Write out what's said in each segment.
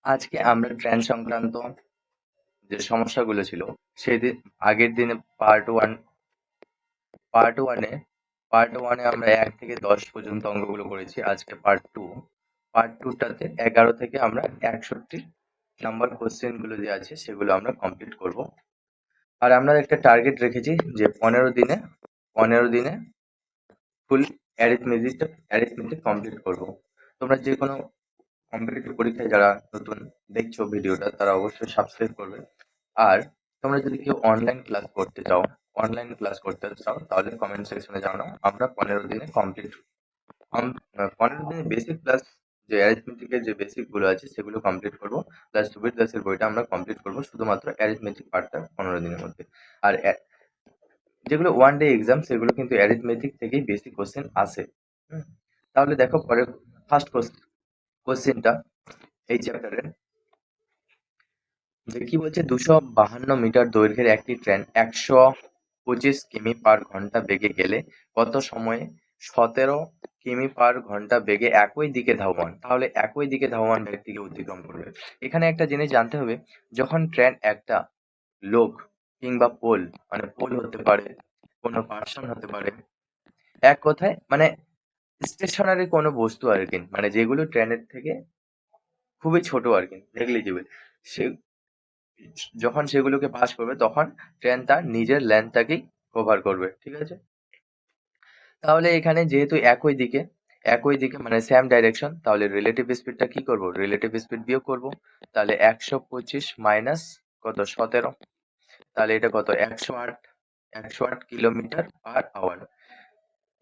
আজকে আমরা ট্রেন সংক্রান্ত যে সমস্যাগুলো ছিল সেদিন আগের দিনে পার্ট ওয়ানে আমরা 1 থেকে 10 পর্যন্ত অঙ্কগুলো করেছি। আজকে পার্ট টুটাতে 11 থেকে আমরা 61 নাম্বার কোশ্চেনগুলো যে আছে সেগুলো আমরা কমপ্লিট করব। আর আমরা একটা টার্গেট রেখেছি যে 15 দিনে ফুল অ্যারিথমেটিক কমপ্লিট করব। তোমরা যে কোনো কম্পিটিটিভ পরীক্ষায় যারা নতুন দেখছো ভিডিওটা তারা অবশ্যই সাবস্ক্রাইব করবে। আর তোমরা যদি কেউ অনলাইন ক্লাস করতে চাও তাহলে কমেন্ট সেকশনে জানাও। আমরা 15 দিনে 15 দিনে বেসিক ক্লাস যে অ্যারিথমেটিকের যে বেসিক গুলো আছে সেগুলো কমপ্লিট করব। প্লাস সুবীর দাসের বইটা আমরা কমপ্লিট করব শুধুমাত্র অ্যারিথমেটিক পার্টটা 15 দিনের মধ্যে। আর যেগুলো ওয়ান ডে এক্সাম সেগুলো কিন্তু অ্যারিথমেটিক থেকেই বেসিক কোশ্চেন আসে। তাহলে দেখো পরের ফার্স্ট কোশ্চেনটা এই চ্যাপ্টারের যে কি বলছে 252 মিটার দৈর্ঘ্যের একটি ট্রেন 125 কিমি পার ঘন্টা বেগে গেলে কত সময়ে 17 কিমি পার ঘন্টা বেগে একই দিকে ধাবমান, তাহলে একই দিকে ধাবমান ব্যক্তিকে অতিক্রম করবে। এখানে একটা জিনিস জানতে হবে, যখন ট্রেন একটা লোক কিংবা পোল, মানে পোল হতে পারে, কোনো পার্সন হতে পারে, এক কথায় মানে স্টেশনারি কোনো বস্তু আর কি, মানে যেগুলো ট্রেনের থেকে খুবই ছোট আর কি, নেগলিজিবল, সে যখন সেগুলোকে পাস করবে তখন ট্রেন তার নিজের লেন্থটাকেই কভার করবে, ঠিক আছে। তাহলে এখানে যেহেতু একই দিকে মানে সেম ডাইরেকশন, তাহলে রিলেটিভ স্পিডটা কি করব, রিলেটিভ স্পিড বিয়োগ করব। তাহলে 125 মাইনাস কত 17, তাহলে এটা কত 108 কিলোমিটার পার আওয়ার।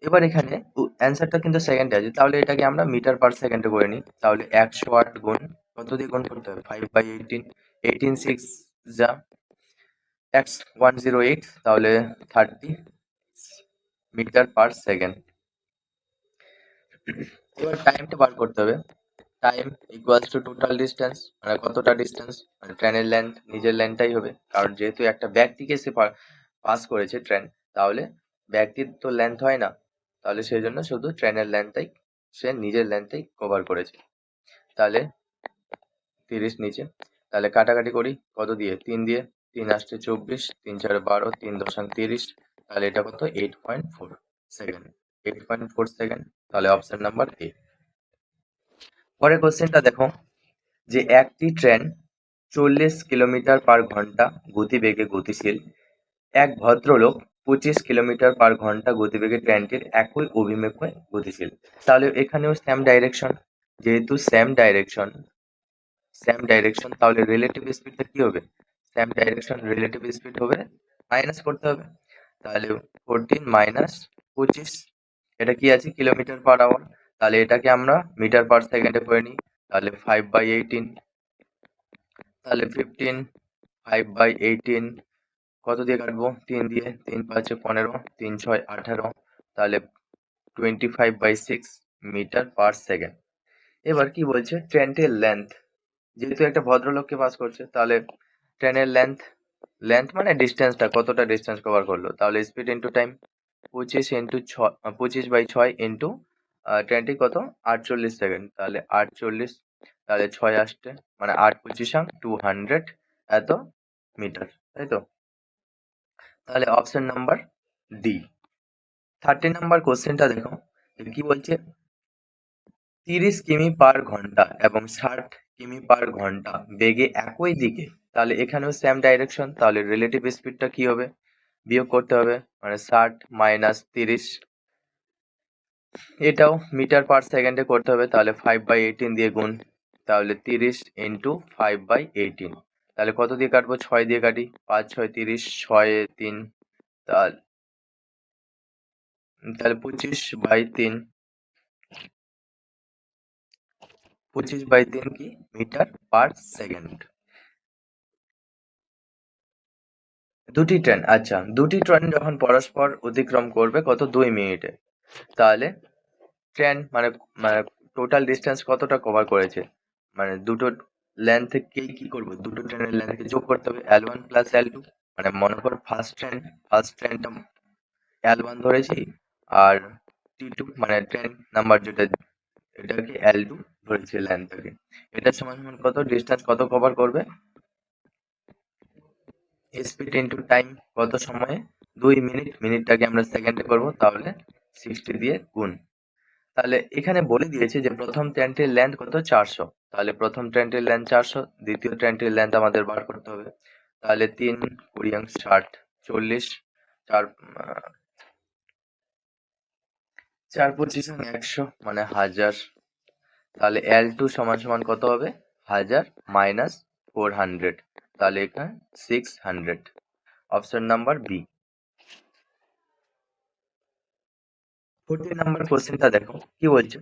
এবার এখানে অ্যান্সারটা কিন্তু সেকেন্ডে আছে, তাহলে এটাকে আমরা মিটার পার সেকেন্ডে করে নিই। তাহলে 108 গুণ কত দিয়ে গুণ করতে হবে, 5/18, 18 6 যা x108, তাহলে 30 মিটার পার সেকেন্ড। এবার টাইমটা বার করতে হবে। Time equals to total distance, মানে কতটা ডিস্টেন্স, মানে ট্রেনের লেন্থ, নিজের লেন্থটাই হবে, কারণ যেহেতু একটা ব্যক্তিকে সে পাস করেছে ট্রেন, তাহলে ব্যক্তির তো লেন্থ হয় না, তাহলে সেই জন্য শুধু ট্রেনের লেন্থটাই, সে নিজের লেন্থটাই কভার করেছে। তাহলে 30 নিচে, তাহলে কাটাকাটি করি কত দিয়ে, 3 দিয়ে, 3 আসছে 24, 3 4 12, 3 দশাংশ 30, তাহলে এটা কত 8.4 সেকেন্ড, 8.4 সেকেন্ড। তাহলে অপশন নাম্বার এ। পরের কোশ্চেনটা দেখো, যে একটি ট্রেন 40 কিলোমিটার পার ঘন্টা গতিবেগে গতিশীল, এক ভদ্রলোক 25 কিলোমিটার পার ঘন্টা গতিবেগে ট্রেনটির একই অভিমুখে গতিশীল। তাহলে এখানেও সেম ডাইরেকশন, যেহেতু সেম ডাইরেকশন তাহলে রিলেটিভ স্পিডটা কি হবে, সেম ডাইরেকশন রিলেটিভ স্পিড হবে, মাইনাস করতে হবে। তাহলে 14 মাইনাস 25, এটা কি আছে কিলোমিটার পার আওয়ার, তাহলে এটাকে আমরা মিটার পার সেকেন্ডে করে নিই। তাহলে 5/18, তাহলে 15, 5/18 কত দিয়ে কাটবো, 3 দিয়ে, 3 5 15, 3 6 18, তাহলে 25/6 মিটার পার সেকেন্ড। এবার কি বলছে, ট্রেনটির লেন্থ, যেহেতু একটা ভদ্রলোককে পাস করছে, তাহলে ট্রেনের লেন্থ মানে ডিস্টেন্সটা, কতটা ডিস্টেন্স কভার করলো, তাহলে স্পিড ইন্টু টাইম, 25/6 ইন্টু ট্রেনটি কত 48 সেকেন্ড, তাহলে 48, তাহলে 6 আসছে, মানে 8 25 200 এত মিটার, তাই তো। তাহলে অপশন নাম্বার ডি। 30 নাম্বার কোশ্চেনটা দেখো, কি বলছে, 30 কিমি পার ঘন্টা এবং 60 কিমি পার ঘন্টা বেগে একই দিকে, তাহলে এখানেও সেম ডাইরেকশন, তাহলে রিলেটিভ স্পিডটা কি হবে, বিয়োগ করতে হবে, মানে 60 মাইনাস 30, এটাও মিটার পার সেকেন্ডে করতে হবে, তাহলে 5/18 দিয়ে গুণ, তাহলে 30 ইন্টু 5/18, তাহলে কত দিয়ে কাটবো, 6 দিয়ে কাটি, 5 6 30, 6 3, তাহলে 25/3, 25/3 কি মিটার পার সেকেন্ড। দুটি ট্রেন যখন পরস্পর অতিক্রম করবে কত 2 মিনিটে, তাহলে ট্রেন মানে মানে টোটাল ডিস্টেন্স কতটা কভার করেছে, মানে দুটো লেন্থকেই কি করব, দুটো ট্রেনের লেন্থকে যোগ করতে হবে, L1 প্লাস L2, মানে মনে কর ফার্স্ট ট্রেনটা L1 ধরেছি, আর T2 মানে ট্রেন নাম্বার যেটা, এটাকে L2 ধরেছি লেন্থটাকে। এটা সমান সমান কত, ডিস্টেন্স কত কভার করবে, স্পিড ইন্টু টাইম কত সময়ে, 2 মিনিট, মিনিটটাকে আমরা সেকেন্ডে করবো, তাহলে 60 দিয়ে গুণ। তাহলে এখানে বলে দিয়েছে যে প্রথম ট্রেনটির লেন্থ কত, 400। তাহলে প্রথম ট্রেনটির লেন্থ 400, দ্বিতীয় ট্রেনটির লেন্থ আমাদের বার করতে হবে। তাহলে 3 20 60 40, 4 4 25 100 মানে 1000। তাহলে L2 সমান সমান কত হবে, 1000 মাইনাস 400, তাহলে এখানে 600। Option number B. 14 নাম্বার কোশ্চেনটা দেখো কি বলছে।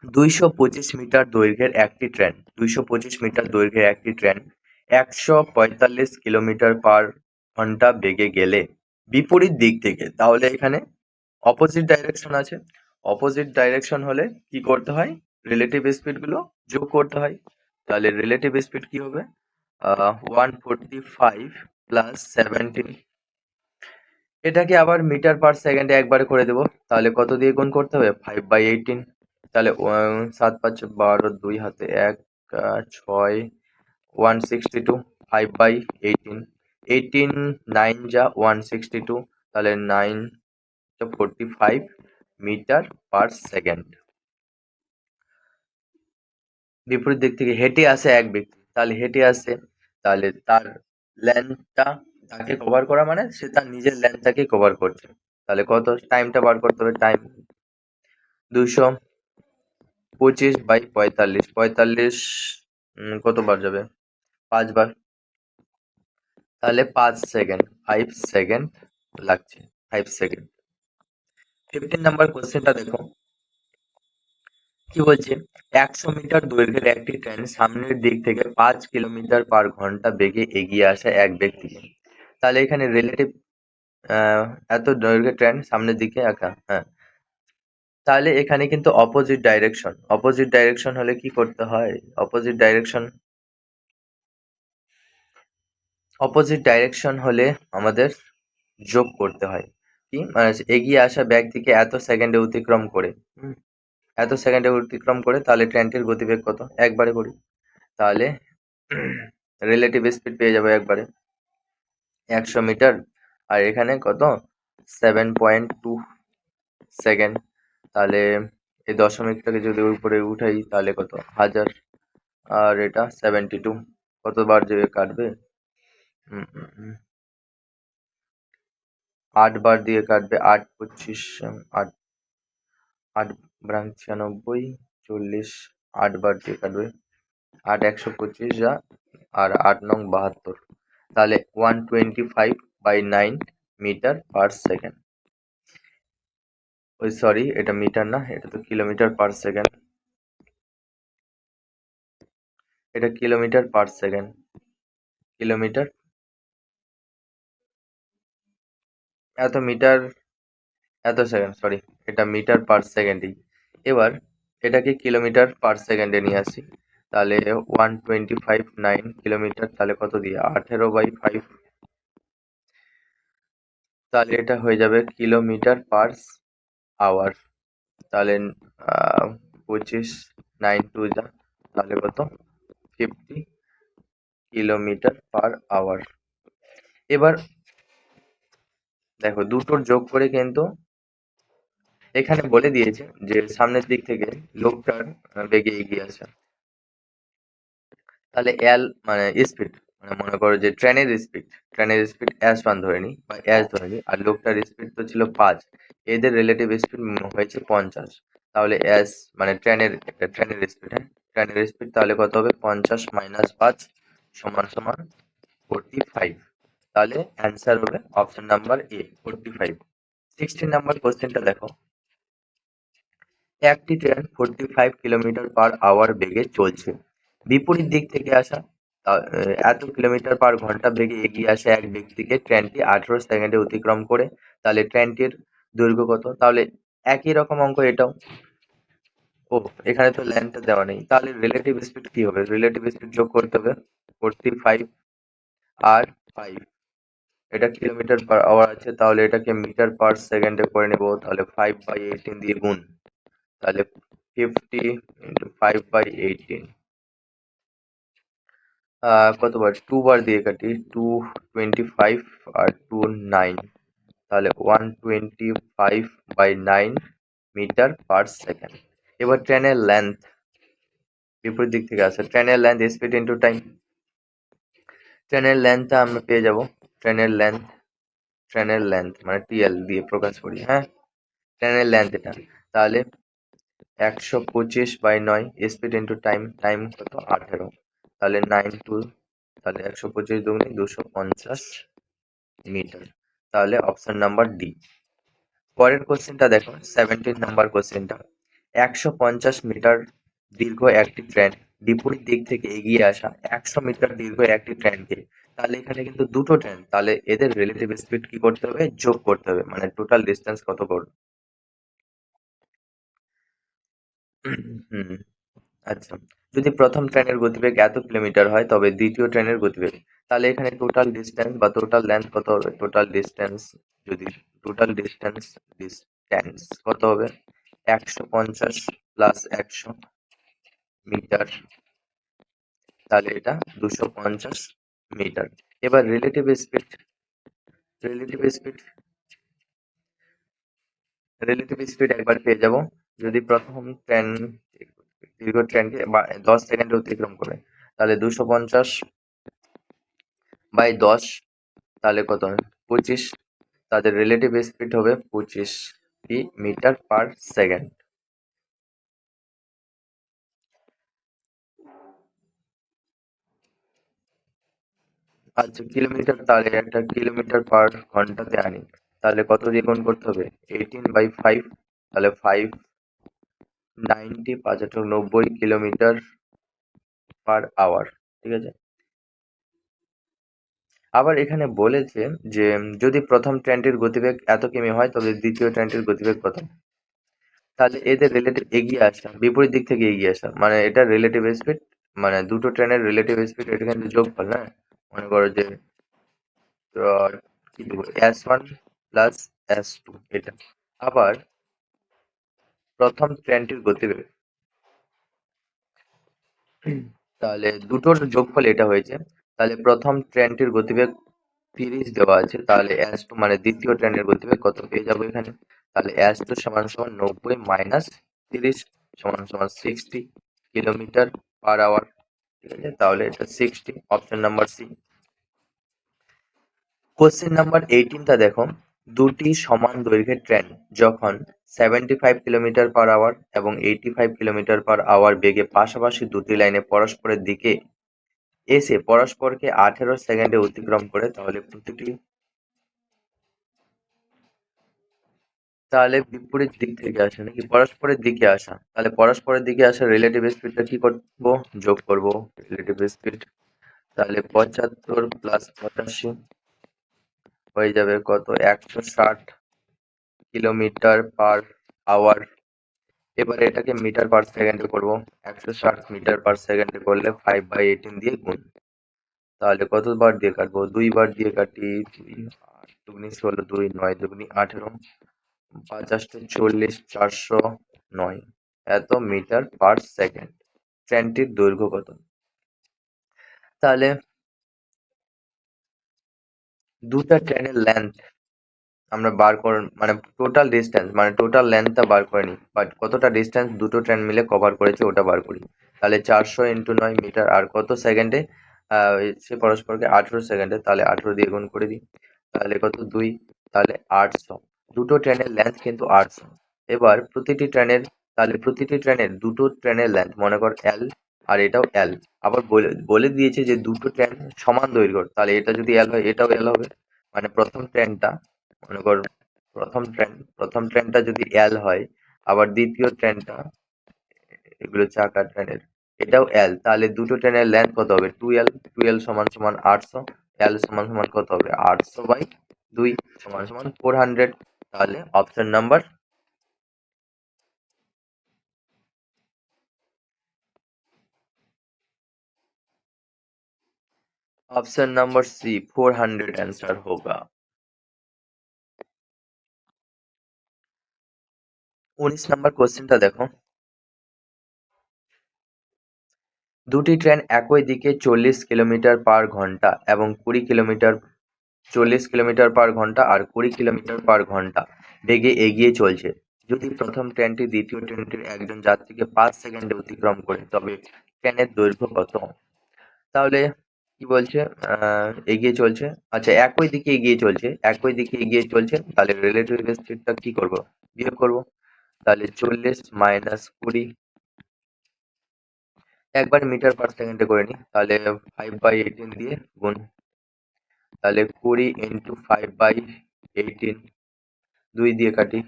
225 মিটার দৈর্ঘ্যের একটি ট্রেন 225 মিটার দৈর্ঘ্যের একটি ট্রেন 145 কিলোমিটার পার ঘন্টা বেগে গেলে বিপরীত দিক থেকে, তাহলে এখানে অপোজিট ডাইরেকশন আছে। অপোজিট ডাইরেকশন হলে কি করতে হয়, রিলেটিভ স্পিড গুলো যোগ করতে হয়। তাহলে রিলেটিভ স্পিড কি হবে, 145 প্লাস 17, এটাকে আবার মিটার পার সেকেন্ডে একবারে করে দেবো। তাহলে কত দিয়ে গুণ করতে হবে, 5/18। তাহলে 7 5 12, 2 হাতে 1 6, 162, 5/18, 18 9 যা 162, তাহলে 9 45 মিটার পার সেকেন্ড। বিপরীত দিক থেকে হেঁটে আসে এক ব্যক্তি, তাহলে হেঁটে আসে, তাহলে তার লেন্থটা তাকে কভার করা মানে সে তার নিজের লেন্থটাকে কভার করছে। তাহলে কত, টাইমটা বার করতে হবে। টাইম 225/45, 45 কতবার যাবে, 5 বার, তাহলে 5 সেকেন্ড, 5 সেকেন্ড লাগছে, 5 সেকেন্ড। 15 নাম্বার কোশ্চেনটা দেখো কি বলছে। 100 মিটার দৈর্ঘ্যের একটি ট্রেন সামনের দিক থেকে 5 কিলোমিটার পার ঘন্টা বেগে এগিয়ে আসে এক ব্যক্তিকে। তাহলে এখানে রিলেটিভ, এত দৈর্ঘ্যের ট্রেন সামনের দিকে একা, হ্যাঁ, তাহলে এখানে কিন্তু অপোজিট ডাইরেকশন। অপোজিট ডাইরেকশন হলে কি করতে হয়, অপোজিট ডাইরেকশন, অপোজিট ডাইরেকশন হলে আমাদের যোগ করতে হয়। কি মানে এগিয়ে আসা ব্যক্তিকে এত সেকেন্ডে অতিক্রম করে, এত সেকেন্ডে অতিক্রম করে, তাহলে ট্রেনটির গতিবেগ কত, একবারে করি। তাহলে রিলেটিভ স্পিড পেয়ে যাবো একবারে 100 মিটার, আর এখানে কত 7.2 সেকেন্ড। তাহলে এই দশমিকটাকে যদি উপরে উঠাই তাহলে কত, 1000, আর এটা 72, কতবার যে কাটবে, 8 বার দিয়ে কাটবে, 8 25 8 8 96 40, 8 বার দিয়ে কাটবে, 8 125 যা, আর 8 9 72, তাহলে 125/9 মিটার পার সেকেন্ড। ওই সরি, এটা মিটার না, এটা তো কিলোমিটার পার সেকেন্ড, এটা কিলোমিটার পার সেকেন্ড, কিলোমিটার, এত মিটার এত সেকেন্ড, সরি, এটা মিটার পার সেকেন্ডই। এবার এটাকে কিলোমিটার পার সেকেন্ডে নিয়ে আসি, তাহলে 125/9 কিলোমিটার, তাহলে কত দিয়ে, 18/5, তাহলে এটা হয়ে যাবে কিলোমিটার পার আওয়ার। তাহলে 25 9 2 যা, তাহলে কত, 50 কিলোমিটার পার আওয়ার। এবার দেখো দুটোর যোগ করে কিন্তু এখানে বলে দিয়েছে যে সামনের দিক থেকে লোকটার বেগে এগিয়ে আসে। তাহলে এল মানে স্পিড, মানে মনে করো যে ট্রেনের স্পিড S1 ধরে নিই বা S ধরে নিই, আর লোকটার স্পিড তো ছিল 5, এদের রিলেটিভ স্পিড হয়েছে 50। তাহলে S মানে ট্রেনের স্পিড, হ্যাঁ, ট্রেনের স্পিড তাহলে কত হবে, 50 - 5 সমান সমান 45। তাহলে অ্যান্সার হবে অপশন নাম্বার এ, 45। 16 নাম্বার কোশ্চেনটা দেখো। একটি ট্রেন 45 কিলোমিটার পার আওয়ার বেগে চলছে। বিপরীত দিক থেকে আসা এত কিলোমিটার পার ঘন্টা বেগে এগিয়ে আসা এক ব্যক্তিকে ট্রেনটি 18 সেকেন্ডে অতিক্রম করে। তাহলে ট্রেনটির দৈর্ঘ্য কত? তাহলে একই রকম অঙ্ক এটাও। ও, এখানে তো লেন্থটা দেওয়া নেই। তাহলে রিলেটিভ স্পিড কি হবে? রিলেটিভ স্পিড যোগ করতে হবে 45 আর 5। এটা কিলোমিটার পার আওয়ার আছে, তাহলে এটাকে মিটার পার সেকেন্ডে করে নেব। তাহলে 5/18 দিয়ে গুণ, তাহলে 50 into 5/18 কতবার 2 বার দিয়ে কাটি 225 আর 2 9 তাহলে 125/9 মিটার পার সেকেন্ড। এবার ট্রেনের লেন্থ বিপরীত দিক থেকে আসে, ট্রেনের লেন্থ স্পিড ইন্টু টাইম। ট্রেনের লেন্থ আমরা পেয়ে যাব, ট্রেনের লেন্থ মানে টিএল দিয়ে প্রকাশ করি, হ্যাঁ ট্রেনের লেন্থ এটা, তাহলে 125/9 স্পিড ইন্টু টাইম, টাইম কত 18, তাহলে 9 তাহলে 125 দুগুণে 250 মিটার, তাহলে অপশন নাম্বার ডি। পরের কোশ্চেনটা দেখো 17 নাম্বার কোশ্চেনটা, 150 মিটার দীর্ঘ একটি ট্রেন বিপরীত দিক থেকে এগিয়ে আসা 100 মিটার দীর্ঘ একটি ট্রেনকে, তাহলে এখানে কিন্তু দুটো ট্রেন, তাহলে এদের রিলেটিভ স্পিড কি করতে হবে, যোগ করতে হবে, মানে টোটাল ডিস্টেন্স কত করবে। হুম, আচ্ছা, যদি প্রথম ট্রেনের গতিবেগ এত কিলোমিটার হয় তবে দ্বিতীয় ট্রেনের গতিবেগ, তাহলে এখানে টোটাল ডিস্টেন্স বা টোটাল লেন্থ কত হবে, যদি ডিস্টেন্স কত হবে 150 প্লাস 100 মিটার, তাহলে এটা 250 মিটার। এবার রিলেটিভ স্পিড একবার পেয়ে যাব, যদি প্রথম দীর্ঘ ট্রেনকে 10 সেকেন্ডে অতিক্রম করে, তাহলে 250/10, তাহলে কত হবে 25, তাদের রিলেটিভ স্পিড হবে 25 মিটার পার সেকেন্ড। আচ্ছা কিলোমিটার, তাহলে একটা কিলোমিটার পার ঘন্টাতে আনি, তাহলে কত দিয়ে গুণ করতে হবে 18/5, তাহলে 590 590 কিলোমিটার পার আওয়ার, ঠিক আছে। আবার এখানে বলেছে যে যদি প্রথম ট্রেনটির গতিবেগ এত কিমি হয় তবে দ্বিতীয় ট্রেনটির গতিবেগ কত, তাহলে এদের রিলেটিভ এগিয়ে আসা, বিপরীত দিক থেকে এগিয়ে আসা, মানে এটা রিলেটিভ স্পিড, মানে দুটো ট্রেনের রিলেটিভ স্পিড, এটা কিন্তু যোগফল, হ্যাঁ মনে করো যে কি দেবো S1 প্লাস S2 এটা। আবার প্রথম ট্রেনটির গতিবেগ, তাহলে দুটোর যোগফল এটা হয়েছে, তাহলে প্রথম ট্রেনটির গতিবেগ 30 দেওয়া আছে, তাহলে S2 মানে দ্বিতীয় ট্রেনের গতিবেগ কত পেয়ে যাবো এখানে, তাহলে S2 সমান সমান 90 মাইনাস 30 সমান সমান 60 কিলোমিটার পার আওয়ার, ঠিক আছে, তাহলে এটা 60, option number C. Question number 18টা দেখো, দুটি সমান দৈর্ঘ্যের ট্রেন যখন 75 কিলোমিটার পার আওয়ার এবং 85 কিলোমিটার পার আওয়ার বেগে পাশাপাশি দুটি লাইনে পরস্পরের দিকে এসে পরস্পরকে 18 সেকেন্ডে অতিক্রম করে, তাহলে বিপরীত দিক থেকে আসে নাকি পরস্পরের দিকে আসা, তাহলে পরস্পরের দিকে আসা রিলেটিভ স্পিডটা কি করবো, যোগ করব রিলেটিভ স্পিড, তাহলে 75 প্লাস 85 হয়ে যাবে কত 160 কিলোমিটার পার আওয়ার। এবার এটাকে মিটার পার সেকেন্ডে করবো, 160 মিটার পার সেকেন্ডে করলে 5/18 দিয়ে গুণ, তাহলে কতবার দিয়ে কাটবো, 2বার দিয়ে কাটি, 2 8 2 2 9 2 18, 50 40 409 এত মিটার পার সেকেন্ড। ট্রেনটির দৈর্ঘ্য কত, তাহলে দুটা ট্রেনের লেন্থ আমরা বার করে, মানে টোটাল লেন্থটা বার করে নিই, বাট কতটা ডিস্টেন্স দুটো ট্রেন মিলে কভার করেছে ওটা বার করি, তাহলে 400 ইন্টু 9 মিটার, আর কত সেকেন্ডে সে পরস্পরকে 18 সেকেন্ডে, তাহলে 18 দিয়ে গুণ করে দিই, তাহলে কত 2, তাহলে 800, দুটো ট্রেনের লেন্থ কিন্তু 800। এবার প্রতিটি ট্রেনের দুটো ট্রেনের লেন্থ মনে কর এল, আর এটাও এল, আবার বলে দিয়েছে যে দুটো ট্রেন সমান দৈর্ঘ্য, তাহলে এটা যদি এল হয় এটাও এল হবে, মানে মনে কর প্রথম ট্রেনটা যদি এল হয়, আবার দ্বিতীয় ট্রেনটা, এগুলো চাকা ট্রেনের, এটাও এল, তাহলে দুটো ট্রেনের লেন্থ কত হবে 2L, 2L সমান সমান 800, এল সমান সমান কত হবে 800/2 সমান সমান 400, তাহলে ऑप्शन नंबर सी 400 आंसर होगा। 19 নাম্বার কোশ্চেনটা দেখো, দুটি ট্রেন একই দিকে 40 কিলোমিটার/ঘন্টা এবং 40 কিলোমিটার/ঘন্টা আর 20 কিলোমিটার/ঘন্টা বেগে এগিয়ে চলছে। যদি প্রথম ট্রেনটি দ্বিতীয় ট্রেনটির একজন যাত্রীকে 5 সেকেন্ডে অতিক্রম করে, তবে ট্রেনের দৈর্ঘ্য কত? তাহলে কি বলছে? এগিয়ে চলছে। আচ্ছা, একই দিকে এগিয়ে চলছে, তাহলে রিলেটিভ স্পিডটা কি করব? বিয়োগ করব। তাহলে 40 মাইনাস 20, একবার মিটার পার সেকেন্ডে করে নিই, তাহলে 5/18 দিয়ে গুণ, তাহলে 20 ইন্টু 5/18, 2 দিয়ে কাটি,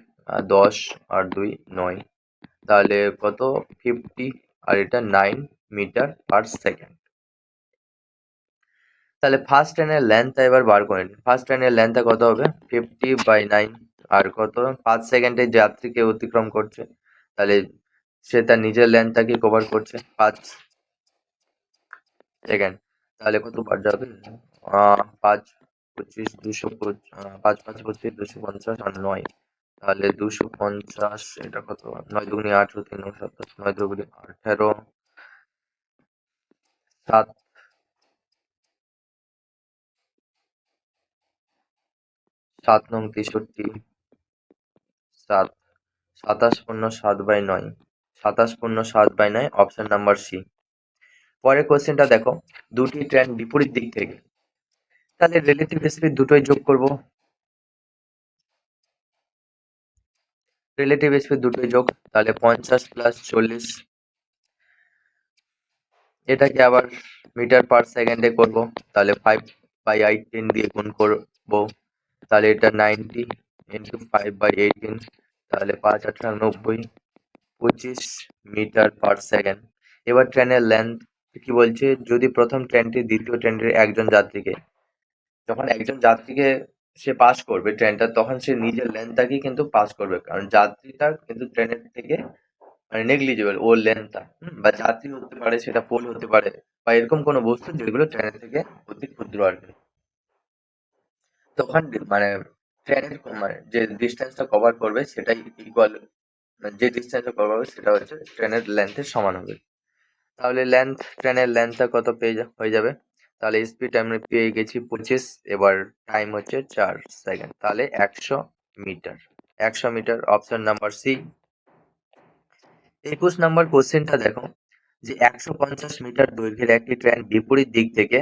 10 আর 2 9, তাহলে কত? 50, আর এটা 9 মিটার পার সেকেন্ড। তাহলে ফার্স্ট ট্রেনের লেন্থটা এবার বার করে নিই। ফার্স্ট ট্রেনের লেন্থটা কত হবে? 50/9, আর কত? 5 সেকেন্ডে যাত্রীকে অতিক্রম করছে, তাহলে সে তার নিজের লেন্থটাকে কভার করছে 5 সেকেন্ড। তাহলে কত বার যাবে? 5 25 200, 5 5 25, 250 আর 9, তাহলে 250, এটা কত? 9 দুগুণে 18, 3 27, 9 দুগুণে 18, 7 7 নং 63, 7 27 7/9, অপশন নাম্বার সি। পরের কোশ্চেনটা দেখো, দুটি ট্রেন বিপরীত দিক থেকে, তাহলে রিলেটিভ স্পিড দুটোই যোগ করব। তাহলে 50 প্লাস 40, এটাকে আবার মিটার পার সেকেন্ডে করব, তাহলে 5/18 দিয়ে গুণ করব, তাহলে এটা 90 ইন্টু 5/18, তাহলে 5 8 90, 25 মিটার পার সেকেন্ড। এবার ট্রেনের লেন্থ কি বলছে? যদি প্রথম ট্রেনটি দ্বিতীয় ট্রেনের একজন যাত্রীকে, যখন একজন যাত্রীকে সে পাস করবে ট্রেনটা, তখন সে নিজের লেন্থটাকেই কিন্তু পাস করবে, কারণ যাত্রীটা কিন্তু ট্রেনের থেকে মানে নেগলিজেবল ওর লেন্থটা, বা যাত্রী হতে পারে, সেটা পোল হতে পারে, বা এরকম কোনো বস্তু যেগুলো ট্রেনের থেকে অতি ক্ষুদ্র আর কি। তখন মানে ট্রেনের মানে যে ডিস্টেন্সটা কভার করবে সেটাই ইকুয়াল, যে ডিস্টেন্সটা কভার হবে সেটা হচ্ছে ট্রেনের লেন্থের সমান হবে। তাহলে ট্রেনের লেন্থটা কত হয়ে যাবে? তাহলে স্পিড আমরা পেয়ে গেছি 25, এবার টাইম হচ্ছে 4 সেকেন্ড, তাহলে 100 metre. 100 metre, option number C. 21 number কোশ্চেনটা দেখো, যে 150 মিটার দৈর্ঘ্যের একটি ট্রেন বিপরীত দিক থেকে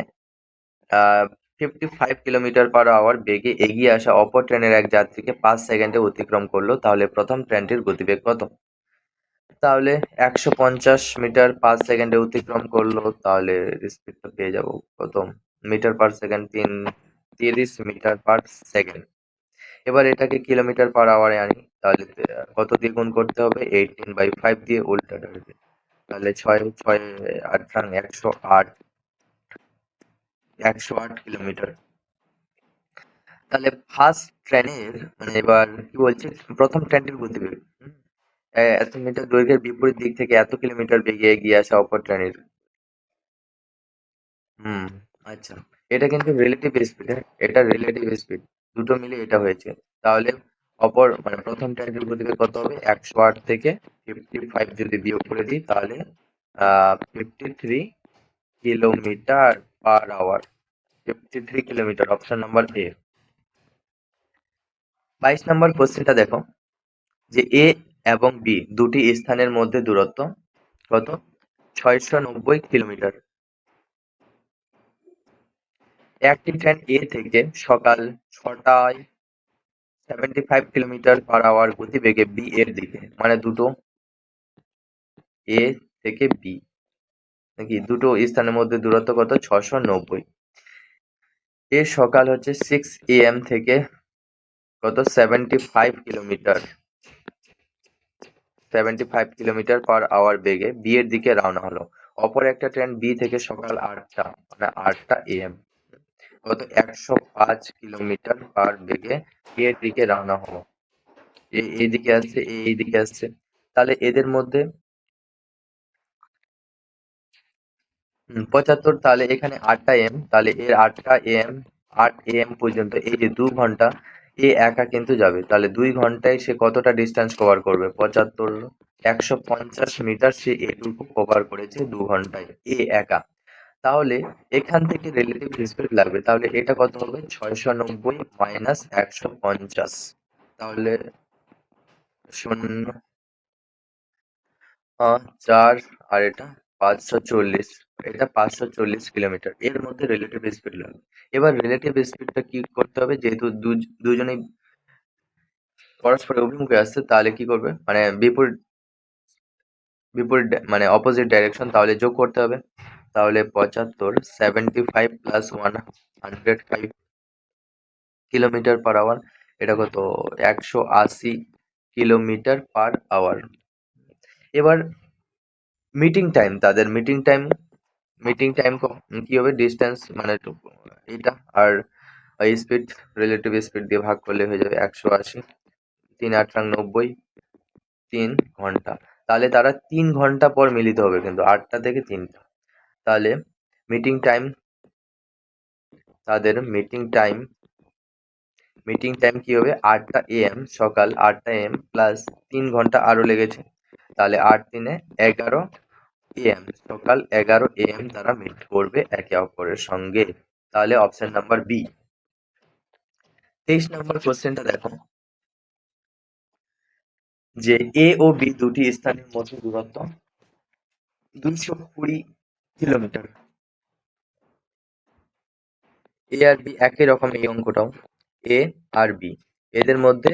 55 কিলোমিটার/আওয়ার বেগে এগিয়ে আসা অপর ট্রেনের এক যাত্রীকে 5 সেকেন্ডে অতিক্রম করলো, তাহলে প্রথম ট্রেনটির গতিবেগ কত? তাহলে 150 মিটার 5 সেকেন্ডে অতিক্রম করলো, তাহলে স্পিডটা পেয়ে যাব কত? Metre per second, 30 metre per second. এবার এটাকে কিলোমিটার পার আওয়ারে আনি, তাহলে কত দিয়ে গুণ করতে হবে? 18/5 দিয়ে উল্টাটা হবে, তাহলে 6 6 8 108, 108 কিলোমিটার। তাহলে ফার্স্ট ট্রেনের মানে এবার কি বলছে? প্রথম ট্রেনটির গতিবেগ, এত মিটার দৈর্ঘ্যের বিপরীত দিক থেকে এত কিলোমিটার বেগে এগিয়ে আসা অপর ট্রেনের। হুম, আচ্ছা, এটা কিন্তু রিলেটিভ স্পিড, এটা রিলেটিভ স্পিড, দুটো মিলে এটা হয়েছে। তাহলে অপর মানে প্রথম ট্রেনটির গতিবেগ কত হবে? 108 থেকে 55 যদি বিয়োগ করে দিই, তাহলে 53 কিলোমিটার/আওয়ার। 53 কিলোমিটার, অপশন নাম্বার এ। 22 নম্বর কোশ্চেনটা দেখো, যে এ এবং বি দুটি স্থানের মধ্যে দূরত্ব কত? 690 কিলোমিটার। একটি ট্রেন এ থেকে সকাল 6টায় 75 কিলোমিটার/আওয়ার গতিবেগে বি এর দিকে, মানে দুটো এ থেকে বি নাকি দুটো স্থানের মধ্যে দূরত্ব কত? 690। এর সকাল হচ্ছে 6 AM থেকে কত? 75 কিলোমিটার/আওয়ার বেগে বি এর দিকে রওনা হলো। অপর একটা ট্রেন বি থেকে সকাল 8টা মানে 8টা AM কত? 105 কিলোমিটার পার বেগে বি এর দিকে রওনা হলো। এইদিকে আসছে, এইদিকে আসছে, তাহলে এদের মধ্যে 75, তাহলে এখানে 8টা এম, তাহলে এর 8টা এম, 8 AM পর্যন্ত এই যে 2 ঘন্টা এ একা কিন্তু যাবে, তাহলে 2 ঘন্টায় সে কতটা ডিস্টেন্স কভার করবে? 75 150 মিটার সে এটুকু কভার করেছে 2 ঘন্টায়, এ একা। তাহলে এখান থেকে রিলেটিভ স্পিড লাগবে, তাহলে এটা কত হবে? 690 মাইনাস 150, তাহলে 0, 4, আর এটা 540, এটা 540 কিলোমিটার, এর মধ্যে রিলেটিভ স্পিড লাগবে। এবার রিলেটিভ স্পিডটা কি করতে হবে, যেহেতু দুজনেই পরস্পরের অভিমুখে আসছে, তাহলে কি করবে, মানে বিপরীত বিপরীত মানে অপোজিট ডাইরেকশন, তাহলে যোগ করতে হবে। তাহলে 75, 75 প্লাস 105 কিলোমিটার পার আওয়ার, এটা কত? 180 কিলোমিটার পার আওয়ার। এবার মিটিং টাইম, তাদের মিটিং টাইম কি হবে? ডিস্টেন্স মানে এটা আর স্পিড, রিলেটিভ স্পিড দিয়ে ভাগ করলে হয়ে যাবে 180, 3 8 90, 3 ঘন্টা। তাহলে তারা 3 ঘন্টা পর মিলিত হবে, কিন্তু 8টা থেকে 3টা। তাহলে মিটিং টাইম, তাদের মিটিং টাইম কি হবে? 8টা AM, সকাল 8টা AM প্লাস 3 ঘন্টা আরো লেগেছে, তাহলে 8 3 11 AM, সকাল 11 AM তারা মিট করবে একে অপরের সঙ্গে। তাহলে অপশন নাম্বার বি। 23 নম্বর কোশ্চেনটা দেখো, যে এ ও বি দুটি স্থানের মধ্যে দূরত্ব 220 কিলোমিটার। এ আর বি একই রকম, এই অঙ্কটাও এ আর বি, এদের মধ্যে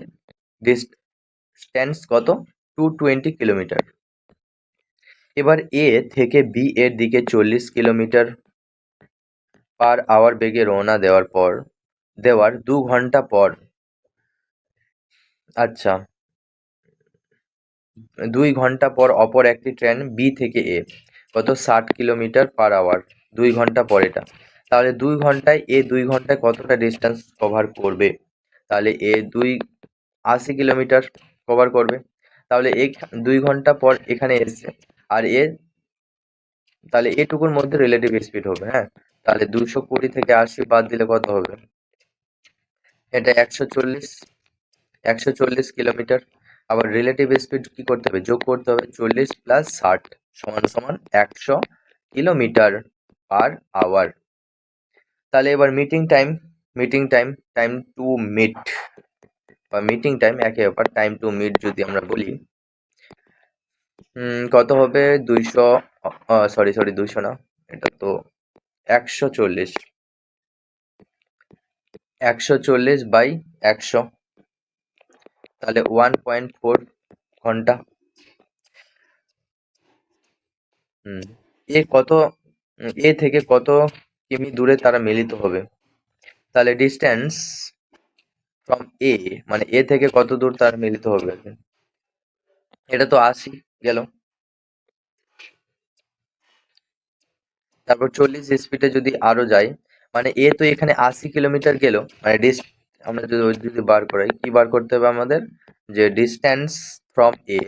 ডিস্টেন্স কত? 220 কিলোমিটার। এবার এ থেকে বি এর দিকে 40 কিলোমিটার পার আওয়ার বেগে রওনা দেওয়ার 2 ঘন্টা পর, আচ্ছা 2 ঘন্টা পর অপর একটি ট্রেন বি থেকে এ কত? 60 কিলোমিটার পার আওয়ার, 2 ঘন্টা পর এটা। তাহলে 2 ঘন্টায় 2 ঘন্টায় কতটা ডিস্টেন্স কভার করবে? তাহলে 80 কিলোমিটার কভার করবে। তাহলে 2 ঘন্টা পর এখানে এসছে, আর তাহলে এটুকুর মধ্যে রিলেটিভ স্পিড হবে, হ্যাঁ। তাহলে 220 থেকে 80 বাদ দিলে কত হবে? এটা 140 কিলোমিটার। আবার রিলেটিভ স্পিড কি করতে হবে? যোগ করতে হবে, 40 প্লাস 60 সমান সমান 100 কিলোমিটার পার আওয়ার। তাহলে এবার টাইম টু মিট, বা মিটিং টাইম একে অপর টাইম টু মিট যদি আমরা বলি, কত হবে? 200, সরি 200 না, এটা তো 140, 140 বাই 100, তাহলে 1.4 ঘন্টা। এ কত, এ থেকে কত কিমি দূরে তারা মিলিত হবে? তাহলে ডিস্টেন্স ফ্রম এ, মানে এ থেকে কত দূর তারা মিলিত হবে? এটা তো 80 গেল। তারপর 40 স্পিডে যদি আরো যাই, মানে এ তো এখানে 80 কিলোমিটার গেল, মানে আমরা যদি বার করাই, কি বার করতে হবে আমাদের? যে ডিস্টেন্স ফ্রম এ,